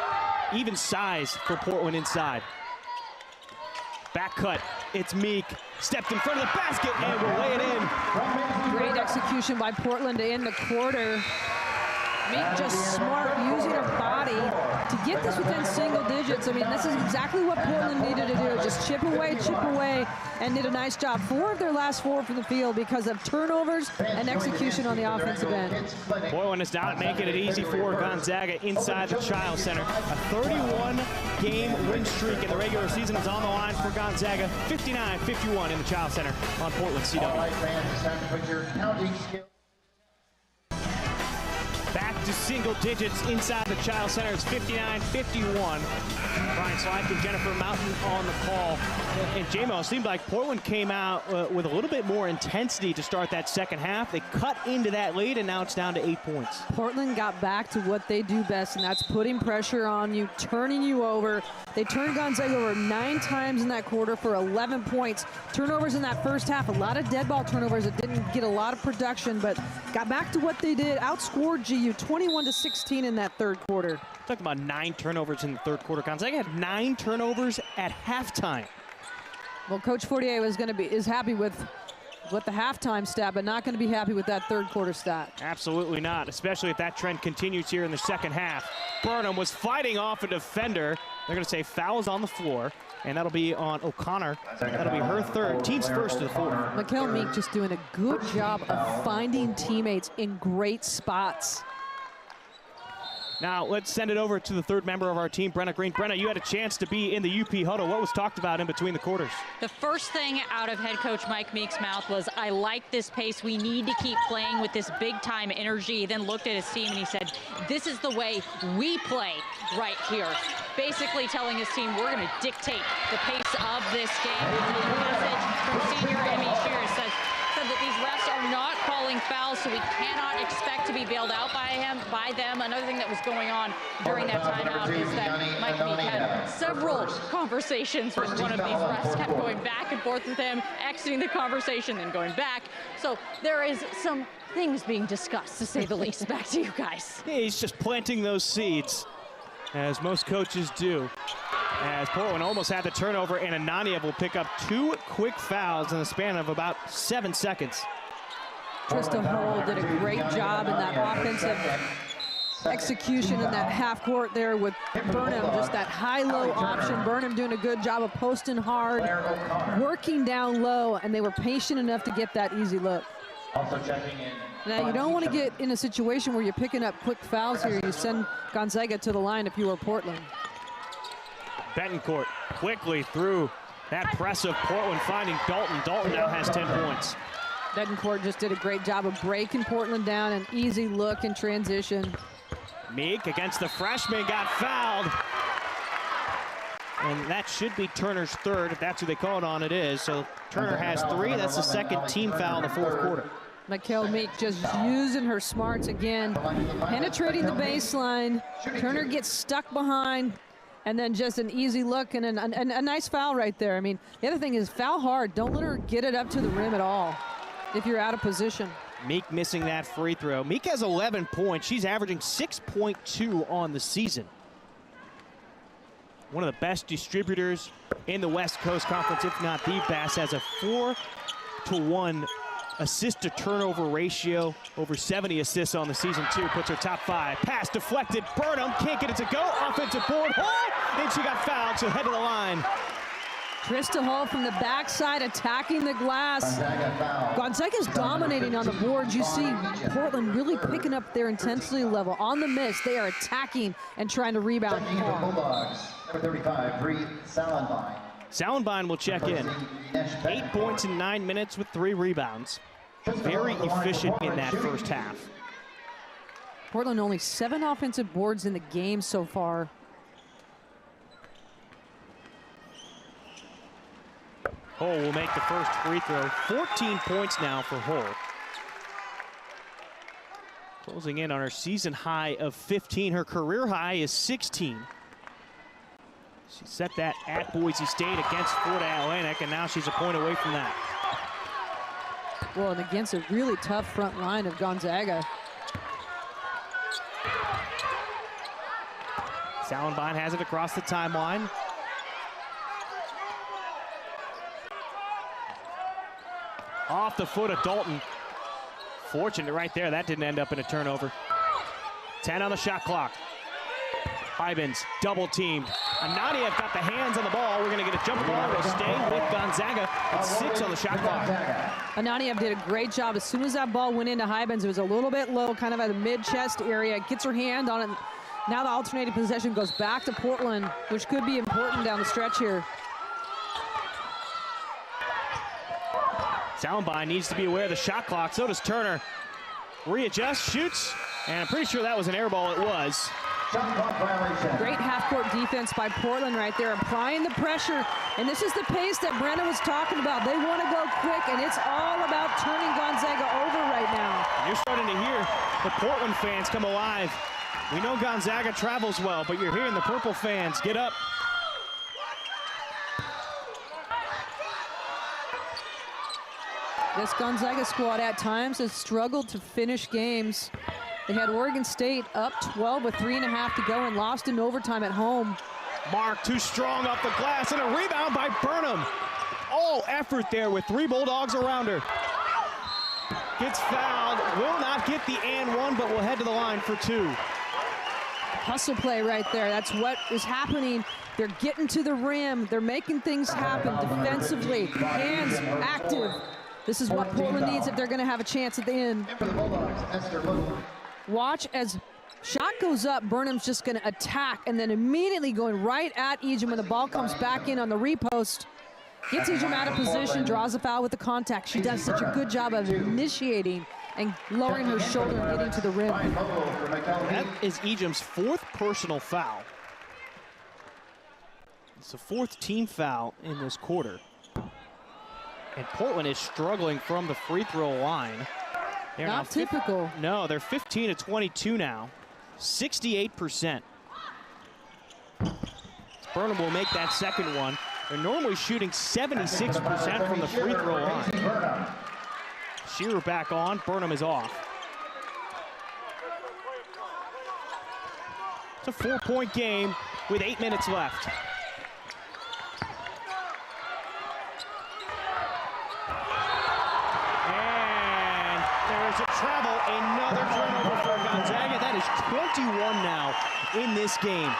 even size for Portland inside. Back cut, it's Meek. Stepped in front of the basket and will lay it in. Great execution by Portland to end the quarter. Meek just smart, using her body to get this within single digits. I mean, this is exactly what Portland needed to do. Just chip away, and did a nice job. 4 of their last 4 from the field because of turnovers and execution on the offensive end. Portland is not making it easy for Gonzaga inside the Child Center. A 31-game win streak in the regular season is on the line for Gonzaga. 59-51 in the Child Center on Portland CW. All right, fans, it's time to put your counting skills. Back to single digits inside the Child Center. It's 59-51. Brian Slack and Jennifer Mountain on the call. And J-Mo, it seemed like Portland came out with a little bit more intensity to start that second half. They cut into that lead, and now it's down to 8 points. Portland got back to what they do best, and that's putting pressure on you, turning you over. They turned Gonzaga over 9 times in that quarter for 11 points. Turnovers in that first half, a lot of dead ball turnovers that didn't get a lot of production, but got back to what they did, outscored GU 21-16 in that third quarter. Talking about 9 turnovers in the third quarter. Gonzaga had 9 turnovers at halftime. Well, Coach Fortier is happy with the halftime stat, but not going to be happy with that third quarter stat. Absolutely not, especially if that trend continues here in the second half. Burnham was fighting off a defender. They're going to say fouls on the floor, and that'll be on O'Connor. That'll be her third, team's first to the fourth. Mikkel Meek just doing a good job of finding teammates in great spots. Now let's send it over to the third member of our team, Brenna Green. Brenna, you had a chance to be in the UP huddle. What was talked about in between the quarters? The first thing out of head coach Mike Meek's mouth was, I like this pace. We need to keep playing with this big time energy. He then looked at his team and he said, this is the way we play right here. Basically telling his team, we're going to dictate the pace of this game. The message from senior Emmy Shears said that these refs are not calling fouls, so we cannot expect to be be bailed out by them. Another thing that was going on during that timeout is that Mike Meek had several conversations with one of these refs, kept going back and forth with him, exiting the conversation, then going back. So there is some things being discussed, to say the least. Back to you guys. Yeah, he's just planting those seeds, as most coaches do. As Portland almost had the turnover, and Ananiev will pick up 2 quick fouls in the span of about 7 seconds. Trista Hull did a great job in that offensive execution in that half court there with Burnham, just that high-low option. Burnham doing a good job of posting hard, working down low, and they were patient enough to get that easy look. Also checking in. Now, you don't want to get in a situation where you're picking up quick fouls here. You send Gonzaga to the line if you were Portland. Betancourt quickly through that press of Portland, finding Dalton. Dalton now has 10 points. Betancourt just did a great job of breaking Portland down, an easy look in transition. Meek against the freshman, got fouled. And that should be Turner's third. If that's who they call it on, it is. So Turner has 3. That's the second team foul in the fourth quarter. Mikel Meek just using her smarts again, penetrating the baseline. Turner gets stuck behind, and then just an easy look and a nice foul right there. I mean, the other thing is foul hard. Don't let her get it up to the rim at all if you're out of position. Meek missing that free throw. Meek has 11 points. She's averaging 6.2 on the season. One of the best distributors in the West Coast Conference, if not the best, has a 4-to-1 assist to turnover ratio, over 70 assists on the season too, puts her top 5. Pass deflected, Burnham can't get it to go, offensive board, and she got fouled, so head to the line. Trista Hull from the backside attacking the glass. Gonzaga's dominating on the boards. You see Portland really picking up their intensity level. On the miss, they are attacking and trying to rebound. Bulldogs, number 35, Bree Salenbine. Salenbine will check in. 8 points in 9 minutes with 3 rebounds. Very efficient in that first half. Portland only 7 offensive boards in the game so far. Hull will make the first free throw. 14 points now for Hull. Closing in on her season high of 15. Her career high is 16. She set that at Boise State against Florida Atlantic, and now she's a point away from that. Well, and against a really tough front line of Gonzaga. Salenbine has it across the timeline. Off the foot of Dalton. Fortunate right there. That didn't end up in a turnover. 10 on the shot clock. Hybens double teamed. Ananiev got the hands on the ball. We're going to get a jump ball. It'll stay with Gonzaga. It's 6 on the shot clock. Ananiev did a great job. As soon as that ball went into Hybens, it was a little bit low, kind of at the mid-chest area. Gets her hand on it. Now the alternating possession goes back to Portland, which could be important down the stretch here. Salenbine needs to be aware of the shot clock. So does Turner. Readjusts, shoots, and I'm pretty sure that was an air ball. It was. Great half-court defense by Portland right there, applying the pressure. And this is the pace that Brennan was talking about. They want to go quick, and it's all about turning Gonzaga over right now. You're starting to hear the Portland fans come alive. We know Gonzaga travels well, but you're hearing the Purple fans get up. This Gonzaga squad at times has struggled to finish games. They had Oregon State up 12 with 3.5 to go and lost in overtime at home. Mark too strong off the glass, and a rebound by Burnham. All effort there with 3 Bulldogs around her. Gets fouled, will not get the and one, but will head to the line for 2. Hustle play right there. That's what is happening. They're getting to the rim. They're making things happen defensively. Hands active. This is what Portland needs if they're going to have a chance at the end. Watch as shot goes up. Burnham's just going to attack and then immediately going right at Ejim when the ball comes back in on the repost. Gets Ejim out of position, draws a foul with the contact. She does such a good job of initiating and lowering her shoulder and getting to the rim. That is Ejim's 4th personal foul. It's the 4th team foul in this quarter. And Portland is struggling from the free throw line. They're Not typical. No, they're 15 to 22 now. 68%. Burnham will make that second one. They're normally shooting 76% from the free throw line. Shearer back on, Burnham is off. It's a 4-point game with 8 minutes left. And there is a travel, another turnover for Gonzaga. That is 21 now in this game.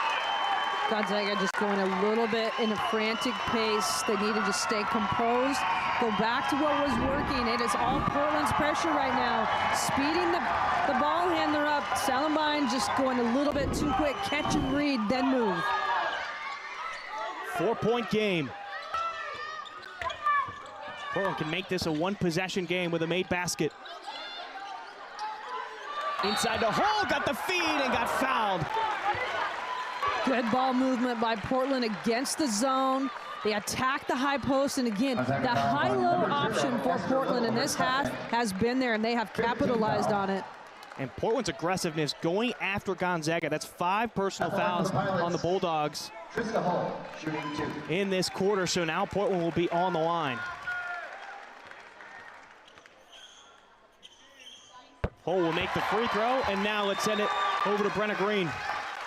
Gonzaga just going a little bit in a frantic pace. They need to just stay composed, go back to what was working. It is all Portland's pressure right now. Speeding the ball handler up. Salamine just going a little bit too quick. Catch and read, then move. 4-point game. Portland can make this a one-possession game with a made basket. Inside the hole, got the feed and got fouled. Good ball movement by Portland against the zone. They attack the high post, and again, the high-low option for Portland in this half has been there, and they have capitalized on it. And Portland's aggressiveness going after Gonzaga. That's 5 personal fouls on the Bulldogs in this quarter, so now Portland will be on the line. Hull will make the free throw, and now let's send it over to Brenna Green.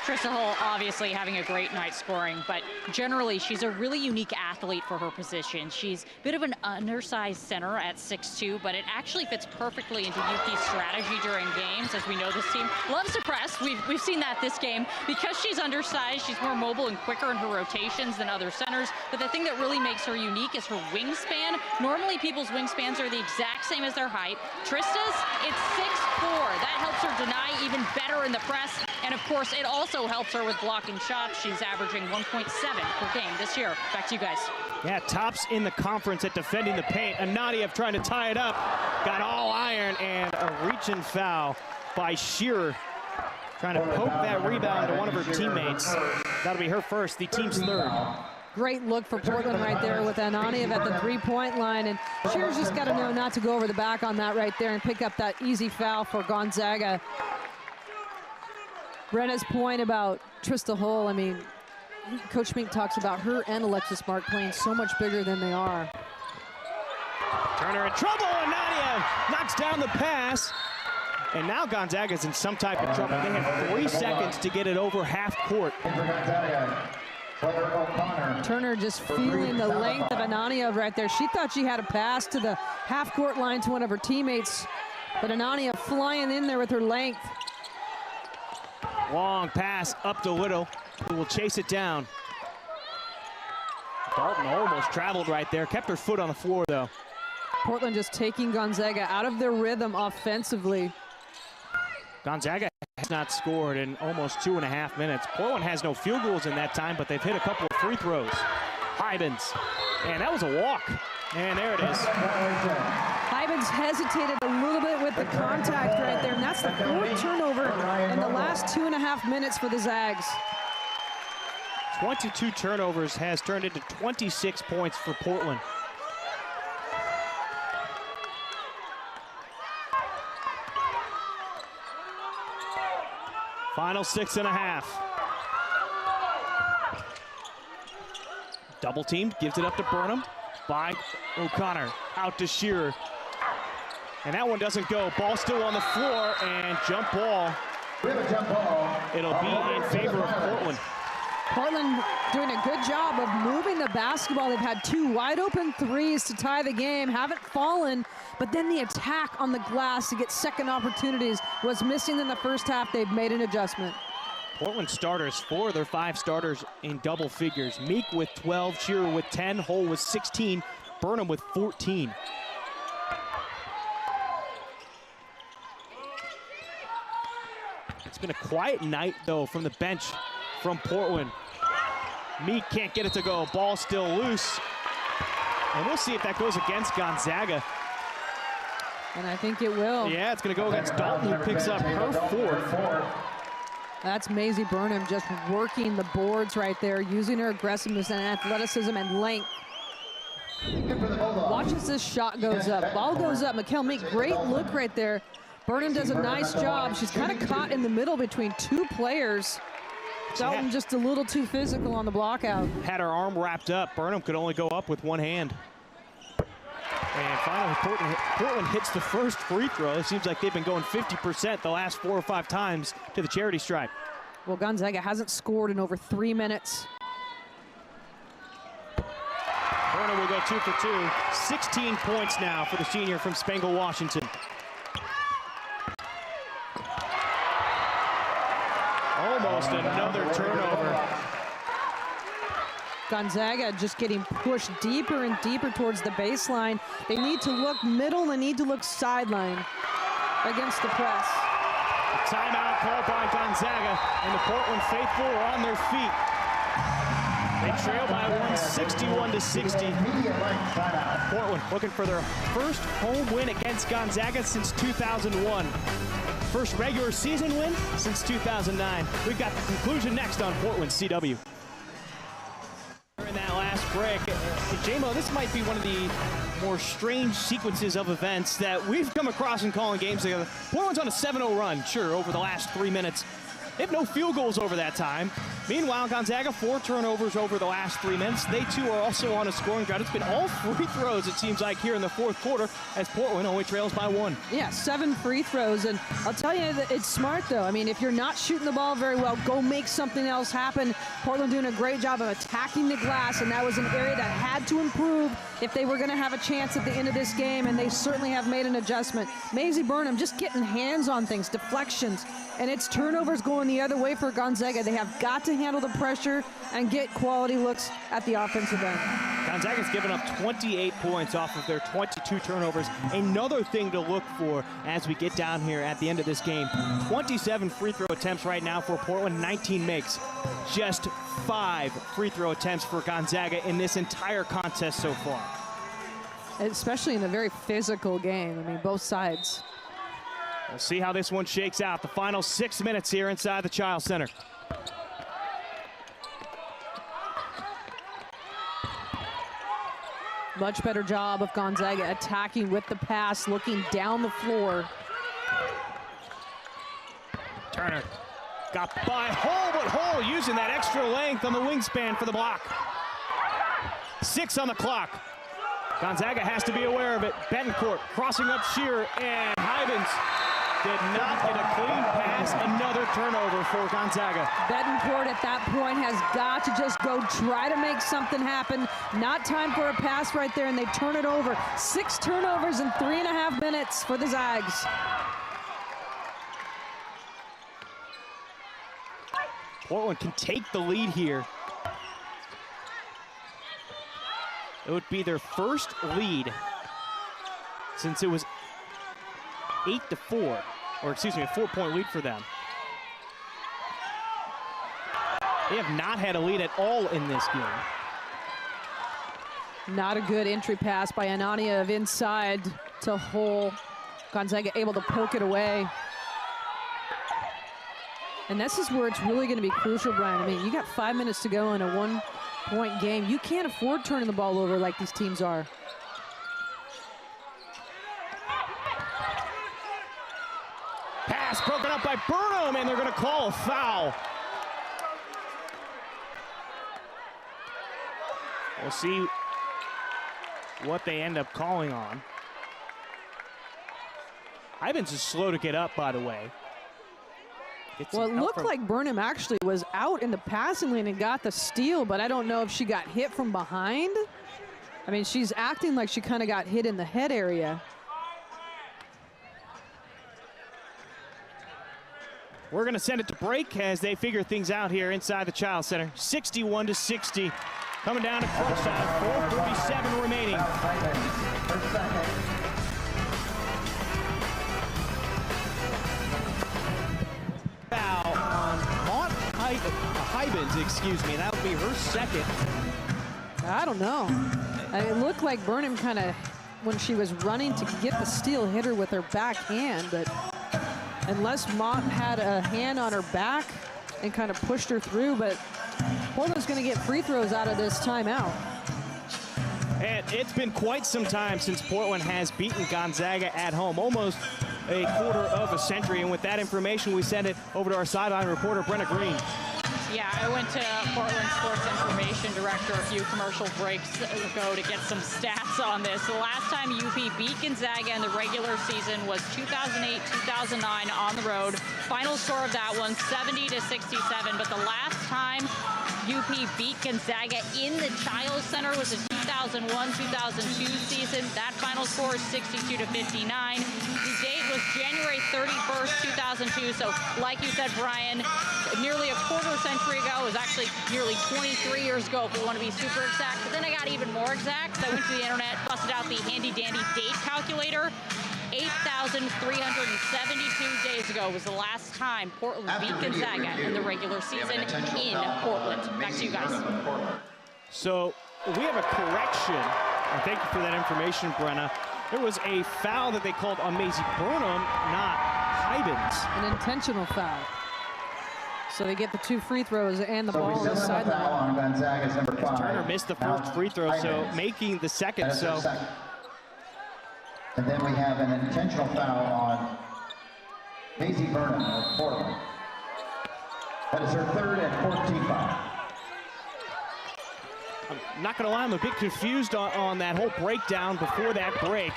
Trista Hull obviously having a great night scoring, but generally she's a really unique athlete for her position. She's a bit of an undersized center at 6'2", but it actually fits perfectly into UP's strategy during games. As we know, this team loves to press. We've seen that this game. Because she's undersized, she's more mobile and quicker in her rotations than other centers, but the thing that really makes her unique is her wingspan. Normally people's wingspans are the exact same as their height. Trista's, it's 6'4". That helps her deny even better in the press, and of course it also helps her with blocking shots. She's averaging 1.7 per game this year. Back to you guys. Yeah, tops in the conference at defending the paint. Anadiev trying to tie it up. Got all iron, and a reach-in foul by Shearer. Trying to poke that rebound to one of her teammates. That'll be her first, the team's third. Great look for Portland right there with Anadiev at the three-point line, and Shearer's just got to know not to go over the back on that right there and pick up that easy foul for Gonzaga. Brenna's point about Trista Hull, I mean, Coach Mink talks about her and Alexis Mark playing so much bigger than they are. Turner in trouble, and Nadia knocks down the pass. And now Gonzaga's in some type of trouble. They have 3 seconds to get it over half court. Turner just feeling the length of Anania right there. She thought she had a pass to the half court line to one of her teammates, but Anania flying in there with her length. Long pass up to Little, who will chase it down. Dalton almost traveled right there, kept her foot on the floor though. Portland just taking Gonzaga out of their rhythm offensively. Gonzaga has not scored in almost 2.5 minutes. Portland has no field goals in that time, but they've hit a couple of free throws. Hybens, and that was a walk. And there it is. Hybens hesitated a little bit with the contact right there, and that's the 4th turnover in the last 2.5 minutes for the Zags. 22 turnovers has turned into 26 points for Portland. Final 6.5. Double team, gives it up to Burnham by O'Connor. Out to Shearer. And that one doesn't go. Ball still on the floor, and jump ball. It'll be in favor of Portland. Portland doing a good job of moving the basketball. They've had 2 wide open threes to tie the game, haven't fallen, but then the attack on the glass to get second opportunities was missing in the first half. They've made an adjustment. Portland starters, 4 of their 5 starters in double figures. Meek with 12, Shearer with 10, Hull with 16, Burnham with 14. It's been a quiet night, though, from the bench from Portland. Meek can't get it to go. Ball still loose. And we'll see if that goes against Gonzaga. And I think it will. Yeah, it's going to go against Dalton, who picks up her 4th. That's Maisie Burnham just working the boards right there, using her aggressiveness and athleticism and length. Watch as this shot goes up. Ball goes up. McHale make great look right there. Burnham does a nice job. She's kind of caught in the middle between two players. Dalton just a little too physical on the block out. Had her arm wrapped up. Burnham could only go up with one hand. And finally, Portland hits the first free throw. It seems like they've been going 50% the last 4 or 5 times to the charity stripe. Well, Gonzaga hasn't scored in over 3 minutes. Burnham will go 2 for 2. 16 points now for the senior from Spangle, Washington. Almost another turnover. Gonzaga just getting pushed deeper and deeper towards the baseline. They need to look middle, they need to look sideline against the press. A timeout called by Gonzaga, and the Portland faithful are on their feet. They trail by 1, 61-60. Portland looking for their first home win against Gonzaga since 2001. First regular season win since 2009. We've got the conclusion next on Portland CW. In that last break, J-Mo, this might be one of the more strange sequences of events that we've come across in calling games together. Portland's on a 7-0 run, sure, over the last 3 minutes. They have no field goals over that time. Meanwhile, Gonzaga, 4 turnovers over the last 3 minutes. They, too, are also on a scoring drought. It's been all free throws, it seems like, here in the fourth quarter, as Portland only trails by 1. Yeah, 7 free throws, and I'll tell you that it's smart, though. I mean, if you're not shooting the ball very well, go make something else happen. Portland doing a great job of attacking the glass, and that was an area that had to improve if they were going to have a chance at the end of this game, and they certainly have made an adjustment. Maisie Burnham just getting hands on things, deflections, and it's turnovers going the other way for Gonzaga. They have got to handle the pressure and get quality looks at the offensive end. Gonzaga's given up 28 points off of their 22 turnovers. Another thing to look for as we get down here at the end of this game. 27 free throw attempts right now for Portland, 19 makes. Just 5 free throw attempts for Gonzaga in this entire contest so far. Especially in a very physical game. I mean, both sides. We'll see how this one shakes out. The final 6 minutes here inside the Child Center. Much better job of Gonzaga attacking with the pass, looking down the floor. Turner got by Hull, but Hull using that extra length on the wingspan for the block. 6 on the clock. Gonzaga has to be aware of it. Betancourt crossing up Shearer, and Hybens did not get a clean pass. Another turnover for Gonzaga. Betancourt at that point has got to just go try to make something happen. Not time for a pass right there, and they turn it over. 6 turnovers in 3.5 minutes for the Zags. Portland can take the lead here. It would be their first lead since it was 8-4, or excuse me, a 4-point lead for them. They have not had a lead at all in this game. Not a good entry pass by Anania of inside to Hull. Gonzaga able to poke it away. And this is where it's really going to be crucial, Brian. I mean, you got 5 minutes to go in a 1-point game. You can't afford turning the ball over like these teams are. Pass broken up by Burnham, and they're going to call a foul. We'll see what they end up calling on. Ivins is slow to get up, by the way. Well, it looked like Burnham actually was out in the passing lane and got the steal, but I don't know if she got hit from behind. I mean, she's acting like she kind of got hit in the head area. We're going to send it to break as they figure things out here inside the Child Center. 61-60. Coming down to crunch time. 4:47 remaining. Foul on Hybens, excuse me. That would be her second. I don't know. It looked like Burnham kind of, when she was running to get the steal, hit her with her backhand, but unless Mott had a hand on her back and kind of pushed her through, but Portland's going to get free throws out of this timeout. And it's been quite some time since Portland has beaten Gonzaga at home, almost a quarter of a century. And with that information, we send it over to our sideline reporter, Brenna Green. Yeah, I went to Portland Sports Information Director a few commercial breaks ago to get some stats on this. The last time UP beat Gonzaga in the regular season was 2008-2009 on the road. Final score of that one, 70-67. But the last time UP beat Gonzaga in the Chiles Center was the 2001-2002 season. That final score is 62-59. The date was January 31st, 2002. So like you said, Brian, nearly a quarter century ago. It was actually nearly 23 years ago, if we want to be super exact. But then I got even more exact. I went to the internet, busted out the handy-dandy date calculator. 8,372 days ago was the last time Portland beat Gonzaga in the regular season in Portland. Back to you guys. So we have a correction, and thank you for that information, Brenna. There was a foul that they called on Maisie Burnham, not Hybens. An intentional foul. So they get the 2 free throws and the ball on the sideline. Gonzaga's number 5. Turner missed the first free throw, so making the second. So. And then we have an intentional foul on Maisie Burnham of Portland. That is her 3rd and 14th foul. I'm not going to lie, I'm a bit confused on that whole breakdown before that break.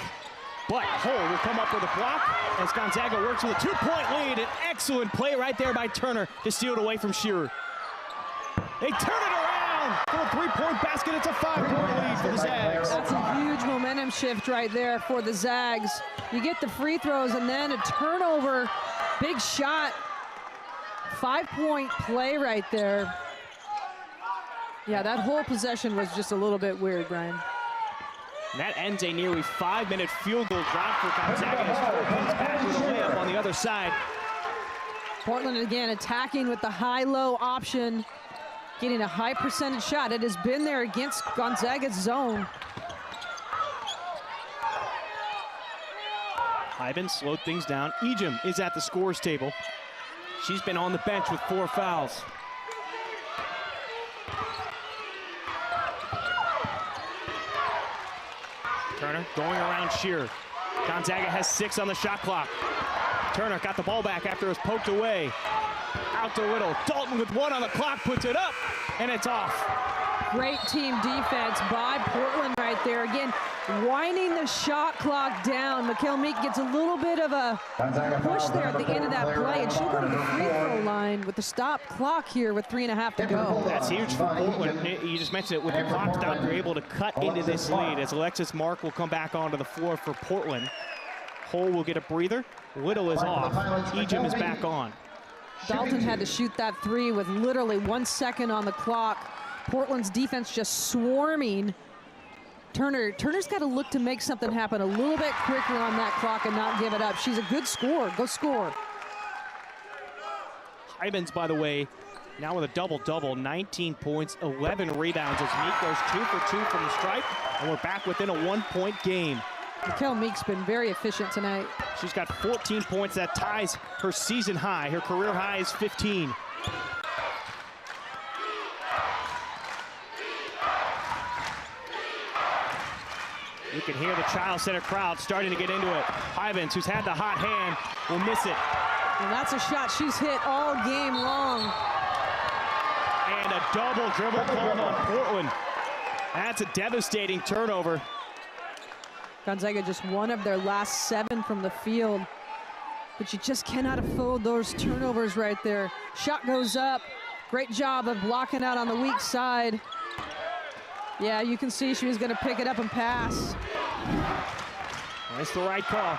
But Hull will come up with a block as Gonzaga works with a 2-point lead. An excellent play right there by Turner to steal it away from Shearer. They turn it around for a 3-point basket. It's a 5-point lead for the Zags. That's a huge momentum shift right there for the Zags. You get the free throws and then a turnover. Big shot. 5-point play right there. Yeah, that whole possession was just a little bit weird, Brian. And that ends a nearly 5-minute field goal drop for Gonzaga as Ford comes back with a layup on the other side. Portland again attacking with the high-low option, getting a high percentage shot. It has been there against Gonzaga's zone. Ivan slowed things down. Ejim is at the scores table. She's been on the bench with 4 fouls. Turner going around Shearer. Gonzaga has 6 on the shot clock. Turner got the ball back after it was poked away. Out to Whittle. Dalton with 1 on the clock puts it up, and it's off. Great team defense by Portland right there. Again, winding the shot clock down. Mikkel Meek gets a little bit of a push there at the end of that play, and she'll go to the free throw line with the stop clock here with 3.5 to go. That's huge for Portland. You just mentioned it. With the clock stop, you're able to cut into this lead as Alexis Mark will come back onto the floor for Portland. Hull will get a breather. Whittle is off. Ejim is back on. Dalton had to shoot that 3 with literally 1 second on the clock. Portland's defense just swarming. Turner's got to look to make something happen a little bit quicker on that clock and not give it up. She's a good scorer. Go score. Hybens, by the way, now with a double-double, 19 points, 11 rebounds as Meek goes 2 for 2 from the stripe, and we're back within a 1-point game. Mikkel Meek's been very efficient tonight. She's got 14 points. That ties her season high. Her career high is 15. You can hear the Chiles Center crowd starting to get into it. Hybens, who's had the hot hand, will miss it. And that's a shot she's hit all game long. And a double dribble called on Portland. That's a devastating turnover. Gonzaga just 1 of their last 7 from the field. But you just cannot afford those turnovers right there. Shot goes up. Great job of blocking out on the weak side. Yeah, you can see she was going to pick it up and pass. That's the right call.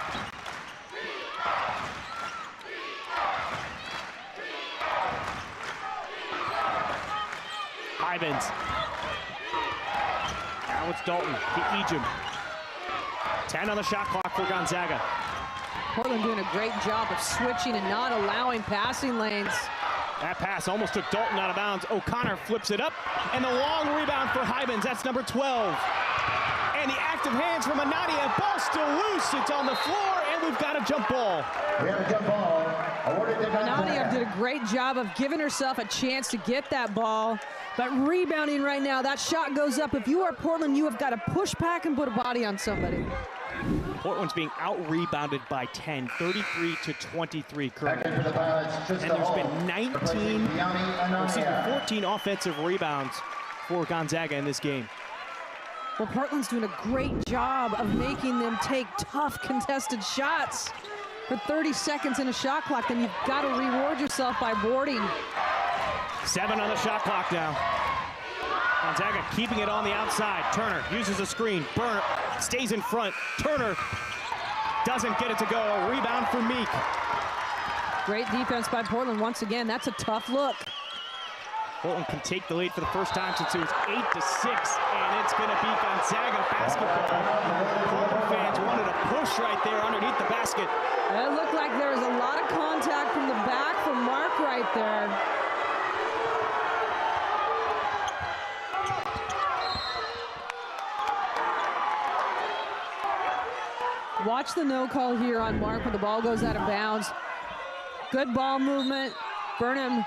Hybens. Now it's Dalton to Ejim. 10 on the shot clock for Gonzaga. Portland doing a great job of switching and not allowing passing lanes. That pass almost took Dalton out of bounds. O'Connor flips it up, and the long rebound for Hybens. That's number 12. And the active hands from Anadia. Ball still loose. It's on the floor, and we've got a jump ball. We have a jump ball. Awarded to Nadia Gonzaga. did a great job of giving herself a chance to get that ball, but rebounding right now. That shot goes up. If you are Portland, you have got to push back and put a body on somebody. Portland's being out-rebounded by 10, 33-23 currently. Back in for the Violets, And there's been 14 14 offensive rebounds for Gonzaga in this game. Well, Portland's doing a great job of making them take tough contested shots for 30 seconds in a shot clock. Then you've got to reward yourself by boarding. 7 on the shot clock now. Gonzaga keeping it on the outside. Turner uses a screen. Burner stays in front. Turner doesn't get it to go. A rebound for Meek. Great defense by Portland once again. That's a tough look. Portland can take the lead for the first time since it was 8-6, and it's going to be Gonzaga basketball. Portland fans wanted a push right there underneath the basket. It looked like there was a lot of contact from the back from Mark right there. Watch the no call here on Mark when the ball goes out of bounds. Good ball movement. Burnham.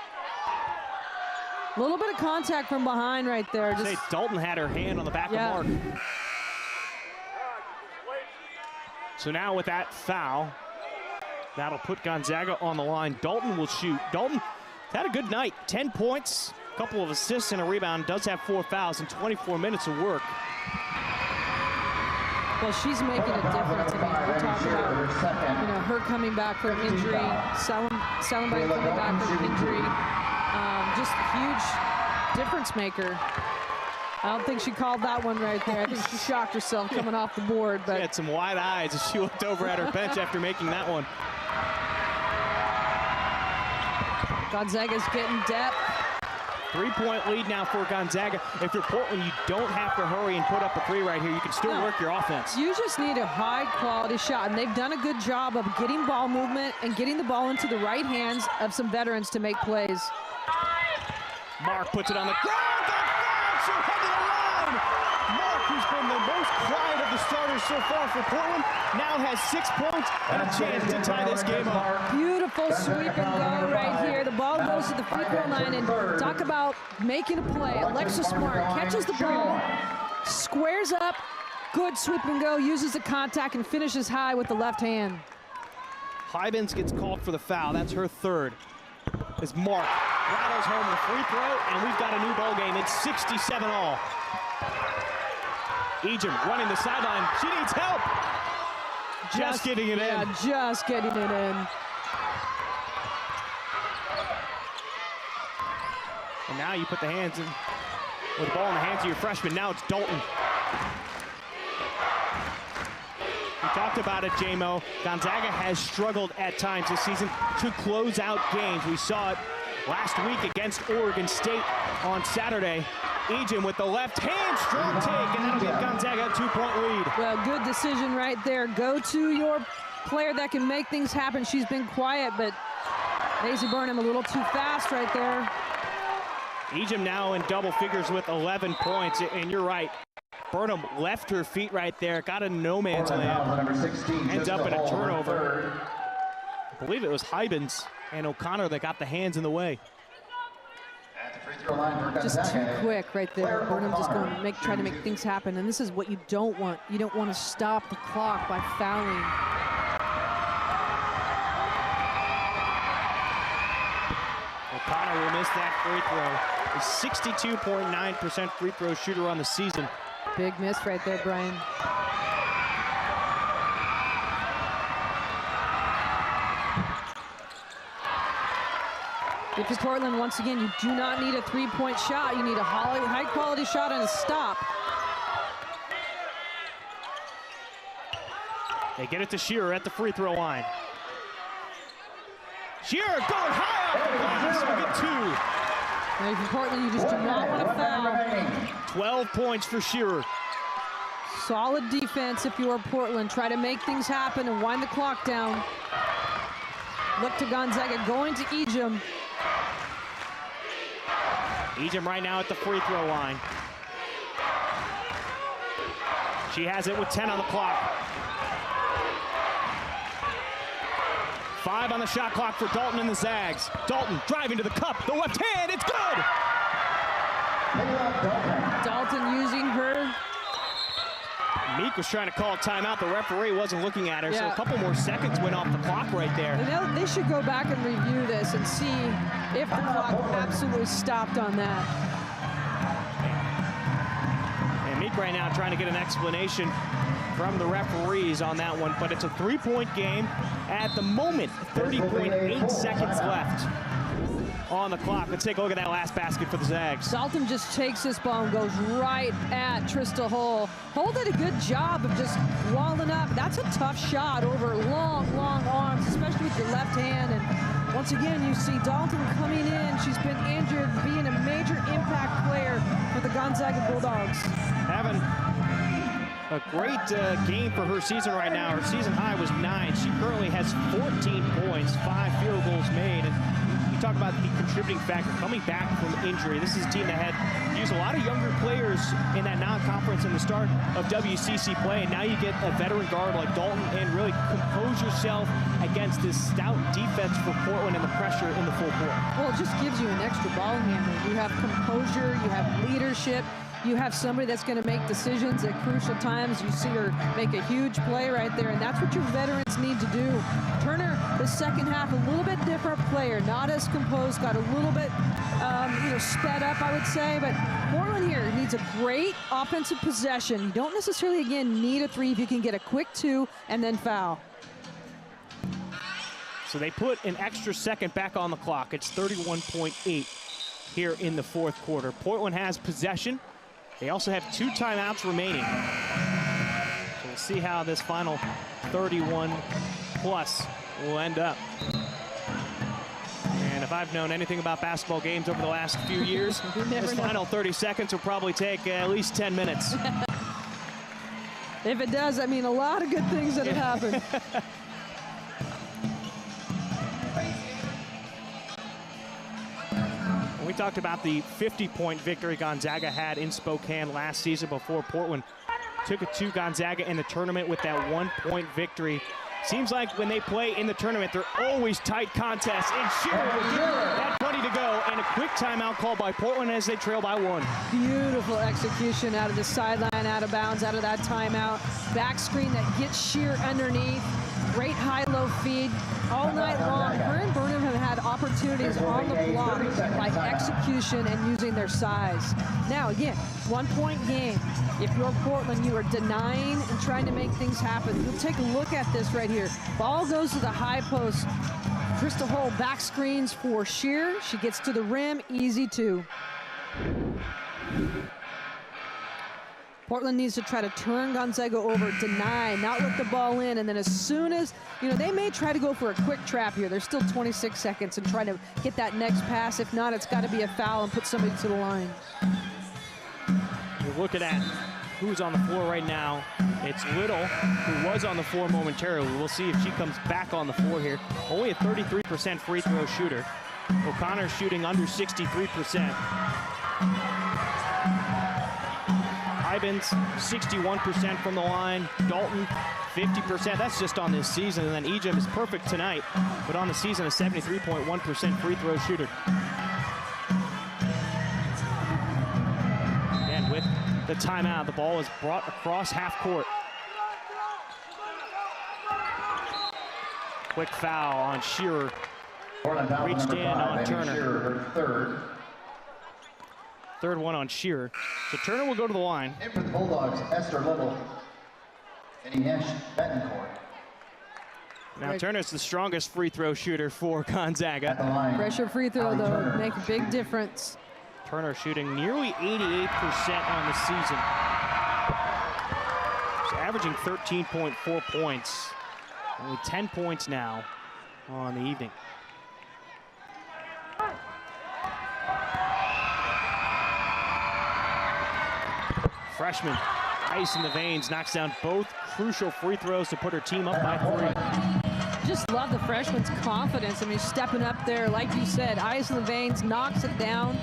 A little bit of contact from behind right there. Just say Dalton had her hand on the back of Mark. So now with that foul, that'll put Gonzaga on the line. Dalton will shoot. Dalton had a good night. 10 points, a couple of assists and a rebound. Does have 4 fouls in 24 minutes of work. Well, she's making a difference. I mean, we talk about, her coming back from injury, Salenberg coming back from injury. Just a huge difference maker. I don't think she called that one right there. I think she shocked herself coming off the board. But she had some wide eyes as she looked over at her bench after making that one. Gonzaga's getting depth. 3-point lead now for Gonzaga. If you're Portland, you don't have to hurry and put up a 3 right here. You can still work your offense. You just need a high-quality shot, and they've done a good job of getting ball movement and getting the ball into the right hands of some veterans to make plays. Mark puts it on the ground. Got fouled. She'll head to the line. Mark, who's been the most quiet of the starters so far for Portland, now has 6 points and a chance to tie this game up. Beautiful sweep and go right here. The ball goes to the free throw line, and talk about making a play. Alexis Mark catches the ball, squares up, good sweep and go, uses the contact and finishes high with the left hand. Hybens gets called for the foul. That's her 3rd. As Mark rattles home the free throw, and we've got a new ball game. It's 67-all. Ejim running the sideline. She needs help. Just getting it in. Yeah, just getting it in. And now you put the hands in, with the ball in the hands of your freshman. Now it's Dalton. We talked about it, J-Mo. Gonzaga has struggled at times this season to close out games. We saw it last week against Oregon State on Saturday. Ejim with the left hand, strong take, and that'll give Gonzaga a 2-point lead. Well, good decision right there. Go to your player that can make things happen. She's been quiet, but Maisie Burnham a little too fast right there. Ejim now in double figures with 11 points, and you're right. Burnham left her feet right there, got a no man's land, ends up in a turnover. I believe it was Hybens and O'Connor that got the hands in the way. Just too quick right there. Burnham just going to try to make things happen, and this is what you don't want. You don't want to stop the clock by fouling. O'Connor will miss that free throw. A 62.9% free throw shooter on the season. Big miss right there, Brian. If you're Portland, once again, you do not need a 3-point shot. You need a high-quality shot and a stop. They get it to Shearer at the free throw line. Shearer going high off the glass. We'll get 2. Now, if you're Portland, you just do not want to foul. 12 points for Shearer. Solid defense if you are Portland. Try to make things happen and wind the clock down. Look to Gonzaga going to Ejim. Ejim right now at the free throw line. She has it with 10 on the clock. 5 on the shot clock for Dalton and the Zags. Dalton driving to the cup, the left hand, it's good! Dalton using her. Meek was trying to call a timeout. The referee wasn't looking at her, so a couple more seconds went off the clock right there. And they should go back and review this and see if the clock absolutely stopped on that. And Meek right now trying to get an explanation from the referees on that one, but it's a 3-point game. At the moment, 30.8 seconds left on the clock. Let's take a look at that last basket for the Zags. Dalton just takes this ball and goes right at Trista Hull. Hull did a good job of just walling up. That's a tough shot over long, long arms, especially with your left hand. And once again, you see Dalton coming in. She's been injured, being a major impact player for the Gonzaga Bulldogs. Having a great game for her season right now. Her season high was 9. She currently has 14 points, 5 field goals made. And you talk about the contributing factor coming back from injury. This is a team that had used a lot of younger players in that non-conference in the start of WCC play, and now you get a veteran guard like Dalton and really compose yourself against this stout defense for Portland and the pressure in the full court. Well, it just gives you an extra ball handler. You have composure, you have leadership, you have somebody that's going to make decisions at crucial times. You see her make a huge play right there, and that's what your veterans need to do. Turner, the second half, a little bit different player, not as composed, got a little bit sped up, I would say, but Portland here needs a great offensive possession. You don't necessarily, again, need a 3 if you can get a quick 2 and then foul. So they put an extra second back on the clock. It's 31.8 here in the fourth quarter. Portland has possession. They also have 2 timeouts remaining. So we'll see how this final 31-plus will end up. And if I've known anything about basketball games over the last few years, this final 30 seconds will probably take at least 10 minutes. If it does, I mean a lot of good things that have happened. We talked about the 50-point victory Gonzaga had in Spokane last season before Portland took it to Gonzaga in the tournament with that 1-point victory. Seems like when they play in the tournament, they're always tight contests. And Shearer will give that 20 to go, and a quick timeout called by Portland as they trail by 1. Beautiful execution out of the sideline, out of bounds, out of that timeout. Back screen that gets Shearer underneath. Great high-low feed all night long. Her and Burnham have had opportunities on the block by execution and using their size. Now, again, 1-point game. If you're Portland, you are denying and trying to make things happen. You'll take a look at this right here. Ball goes to the high post. Trista Hull back screens for Shearer. She gets to the rim, easy 2. Portland needs to try to turn Gonzaga over, deny, not let the ball in, and then as soon as, they may try to go for a quick trap here. There's still 26 seconds and try to get that next pass. If not, it's got to be a foul and put somebody to the line. We're looking at who's on the floor right now. It's Little, who was on the floor momentarily. We'll see if she comes back on the floor here. Only a 33% free throw shooter. O'Connor shooting under 63%. Ivins, 61% from the line. Dalton, 50%. That's just on this season. And then Ejim is perfect tonight, but on the season, a 73.1% free throw shooter. And with the timeout, the ball is brought across half court. Quick foul on Shearer. Reached in on Turner. Third one on Shearer. So Turner will go to the line. In for the Bulldogs, Esther Little and Inesh Betancourt. Now Turner's the strongest free throw shooter for Gonzaga. Pressure free throw, though, make a big difference. Turner shooting nearly 88% on the season. She's averaging 13.4 points. Only 10 points now on the evening. Freshman, ice in the veins, knocks down both crucial free throws to put her team up by 3. Just love the freshman's confidence. I mean, stepping up there, like you said, ice in the veins, knocks it down.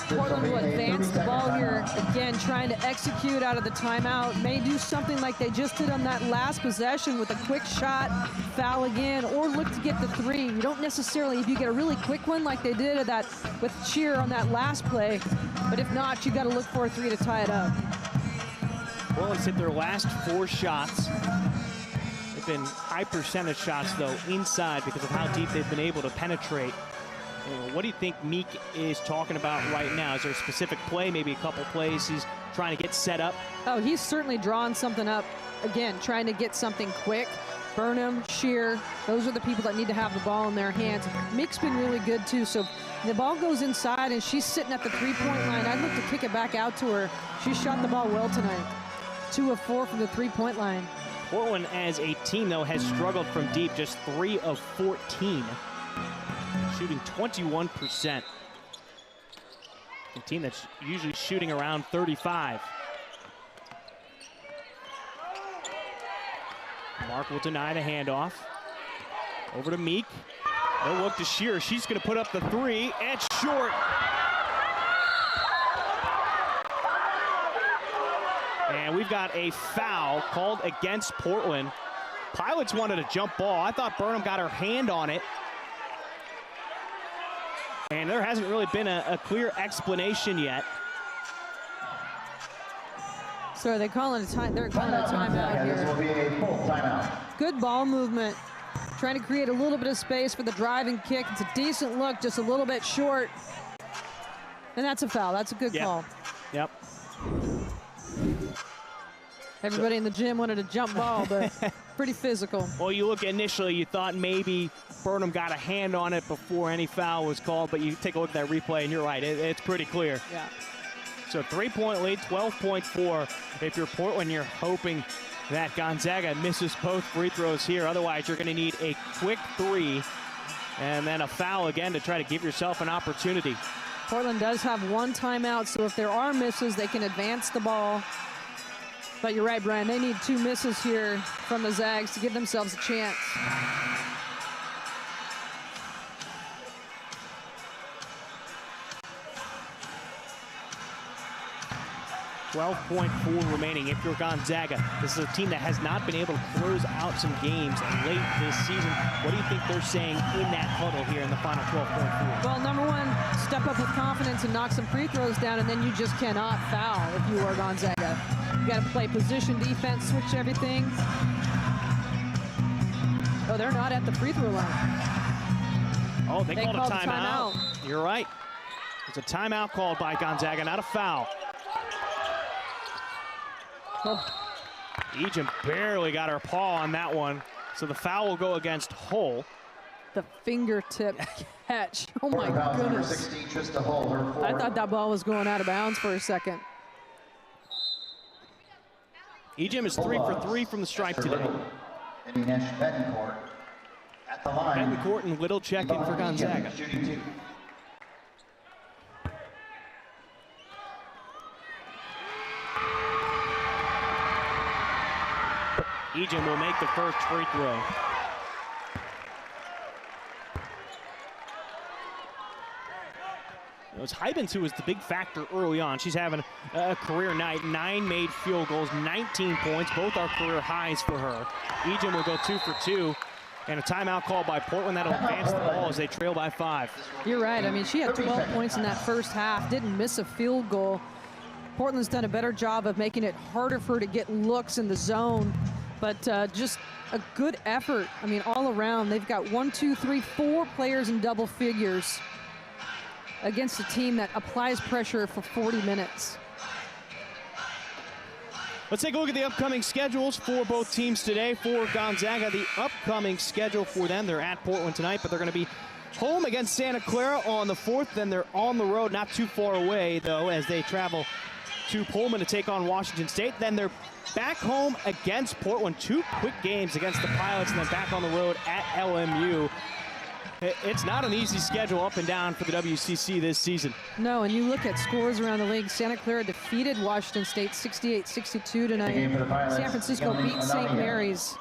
Portland will advance the ball here. Again, trying to execute out of the timeout. May do something like they just did on that last possession with a quick shot, foul again, or look to get the three. You don't necessarily, if you get a really quick one like they did that with Shear on that last play, but if not, you got to look for a three to tie it up. Portland's hit their last 4 shots. They've been high percentage shots, though, inside because of how deep they've been able to penetrate. What do you think Meek is talking about right now? Is there a specific play, maybe a couple plays he's trying to get set up? Oh, he's certainly drawing something up. Again, trying to get something quick. Burnham, Shear, those are the people that need to have the ball in their hands. Meek's been really good, too. So the ball goes inside, and she's sitting at the three-point line. I'd look to kick it back out to her. She shot the ball well tonight. 2 of 4 from the three-point line. Portland, as a team, though, has struggled from deep, just 3 of 14. Shooting 21%. A team that's usually shooting around 35. Mark will deny the handoff. Over to Meek. No look to Shear. She's going to put up the 3. It's short. And we've got a foul called against Portland. Pilots wanted a jump ball. I thought Burnham got her hand on it. And there hasn't really been a clear explanation yet. So are they calling a time? They're calling a timeout here. This will be a full timeout. Good ball movement. Trying to create a little bit of space for the driving kick. It's a decent look, just a little bit short. And that's a foul. That's a good call. Yep. Everybody in the gym wanted a jump ball, but pretty physical. Well, you look initially, you thought maybe Burnham got a hand on it before any foul was called, but you take a look at that replay, and you're right. It's pretty clear. Yeah. So 3-point lead, 12.4. If you're Portland, you're hoping that Gonzaga misses both free throws here. Otherwise, you're going to need a quick 3 and then a foul again to try to give yourself an opportunity. Portland does have 1 timeout, so if there are misses, they can advance the ball. But you're right, Brian, they need 2 misses here from the Zags to give themselves a chance. 12.4 remaining if you're Gonzaga. This is a team that has not been able to close out some games late this season. What do you think they're saying in that huddle here in the final 12.4? Well, number one, step up with confidence and knock some free throws down, and then you just cannot foul if you are Gonzaga. You got to play position defense, switch everything. Oh, they're not at the free throw line. Oh, they called a timeout. You're right. It's a timeout called by Gonzaga, not a foul. Oh. Ejim barely got her paw on that one, so the foul will go against Hull. The fingertip catch. Oh my goodness. 16, I thought that ball was going out of bounds for a second. Ejim is 3 for 3 from the stripe today. Betancourt at the line. Betancourt and Little check in for Gonzaga. Shooting 2. Ejim will make the first free throw. It was Hybens who was the big factor early on. She's having a career night. 9 made field goals, 19 points. Both are career highs for her. Ejim will go 2 for 2. And a timeout called by Portland that'll advance the ball as they trail by 5. You're right. I mean, she had 12 points in that first half. Didn't miss a field goal. Portland's done a better job of making it harder for her to get looks in the zone. But just a good effort. I mean, all around. They've got 1, 2, 3, 4 players in double figures against a team that applies pressure for 40 minutes. Let's take a look at the upcoming schedules for both teams today. For Gonzaga, the upcoming schedule for them, they're at Portland tonight, but they're going to be home against Santa Clara on the 4th. Then they're on the road, not too far away, though, as they travel to Pullman to take on Washington State. Then they're back home against Portland. 2 quick games against the Pilots, and then back on the road at LMU. It's not an easy schedule up and down for the WCC this season. No, and you look at scores around the league. Santa Clara defeated Washington State 68-62 tonight. San Francisco beat St. Mary's.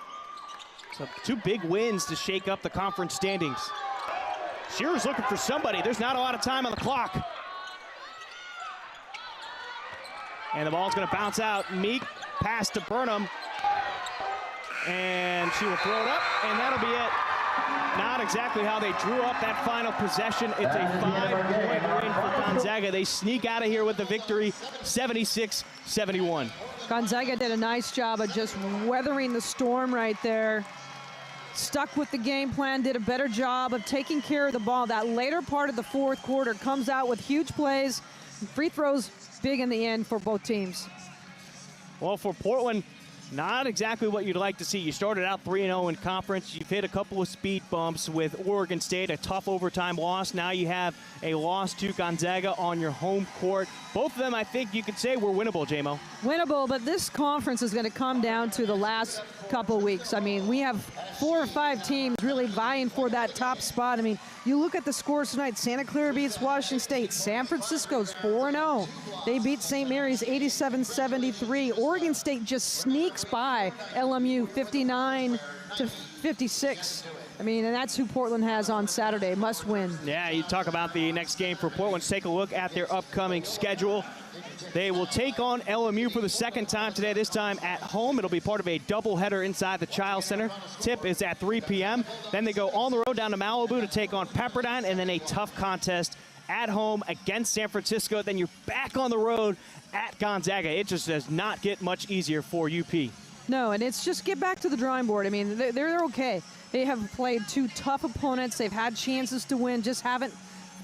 So 2 big wins to shake up the conference standings. Shearer's looking for somebody. There's not a lot of time on the clock. And the ball's going to bounce out. Meek, pass to Burnham. And she will throw it up, and that'll be it. Not exactly how they drew up that final possession. It's a 5-point win for Gonzaga. They sneak out of here with the victory, 76-71. Gonzaga did a nice job of just weathering the storm right there. Stuck with the game plan, did a better job of taking care of the ball. That later part of the fourth quarter comes out with huge plays. Free throws big in the end for both teams. Well, for Portland, not exactly what you'd like to see. You started out 3-0 in conference. You've hit a couple of speed bumps with Oregon State, a tough overtime loss. Now you have a loss to Gonzaga on your home court. Both of them, I think you could say, were winnable, J-Mo. Winnable, but this conference is going to come down to the last couple of weeks. I mean, we have 4 or 5 teams really vying for that top spot. I mean, you look at the scores tonight. Santa Clara beats Washington State. San Francisco's 4-0. They beat St. Mary's 87-73. Oregon State just sneaks by LMU 59-56. I mean, and that's who Portland has on Saturday. Must win. Yeah, you talk about the next game for Portland. Let's take a look at their upcoming schedule. They will take on LMU for the second time today, this time at home. It'll be part of a doubleheader inside the Child Center. Tip is at 3 p.m. Then they go on the road down to Malibu to take on Pepperdine, and then a tough contest at home against San Francisco. Then you're back on the road at Gonzaga. It just does not get much easier for UP. No, and it's just get back to the drawing board. I mean, they're okay. They have played 2 tough opponents. They've had chances to win, just haven't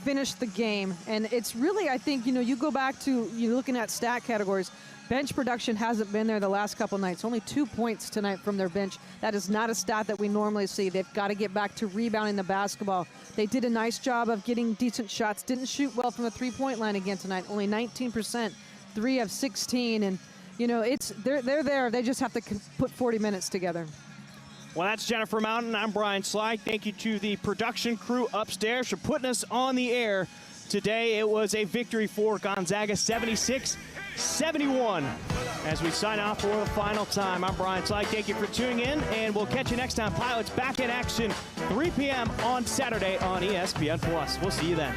finished the game. And it's really, I think, you go back to, you're looking at stat categories. Bench production hasn't been there the last couple nights. Only 2 points tonight from their bench. That is not a stat that we normally see. They've got to get back to rebounding the basketball. They did a nice job of getting decent shots. Didn't shoot well from the three-point line again tonight. Only 19%, 3 of 16. And, they're there. They just have to put 40 minutes together. Well, that's Jennifer Mountain. I'm Brian Sly. Thank you to the production crew upstairs for putting us on the air today. It was a victory for Gonzaga, 76-71. As we sign off for the final time, I'm Brian Sly. Thank you for tuning in, and we'll catch you next time. Pilots back in action, 3 p.m. on Saturday on ESPN+. We'll see you then.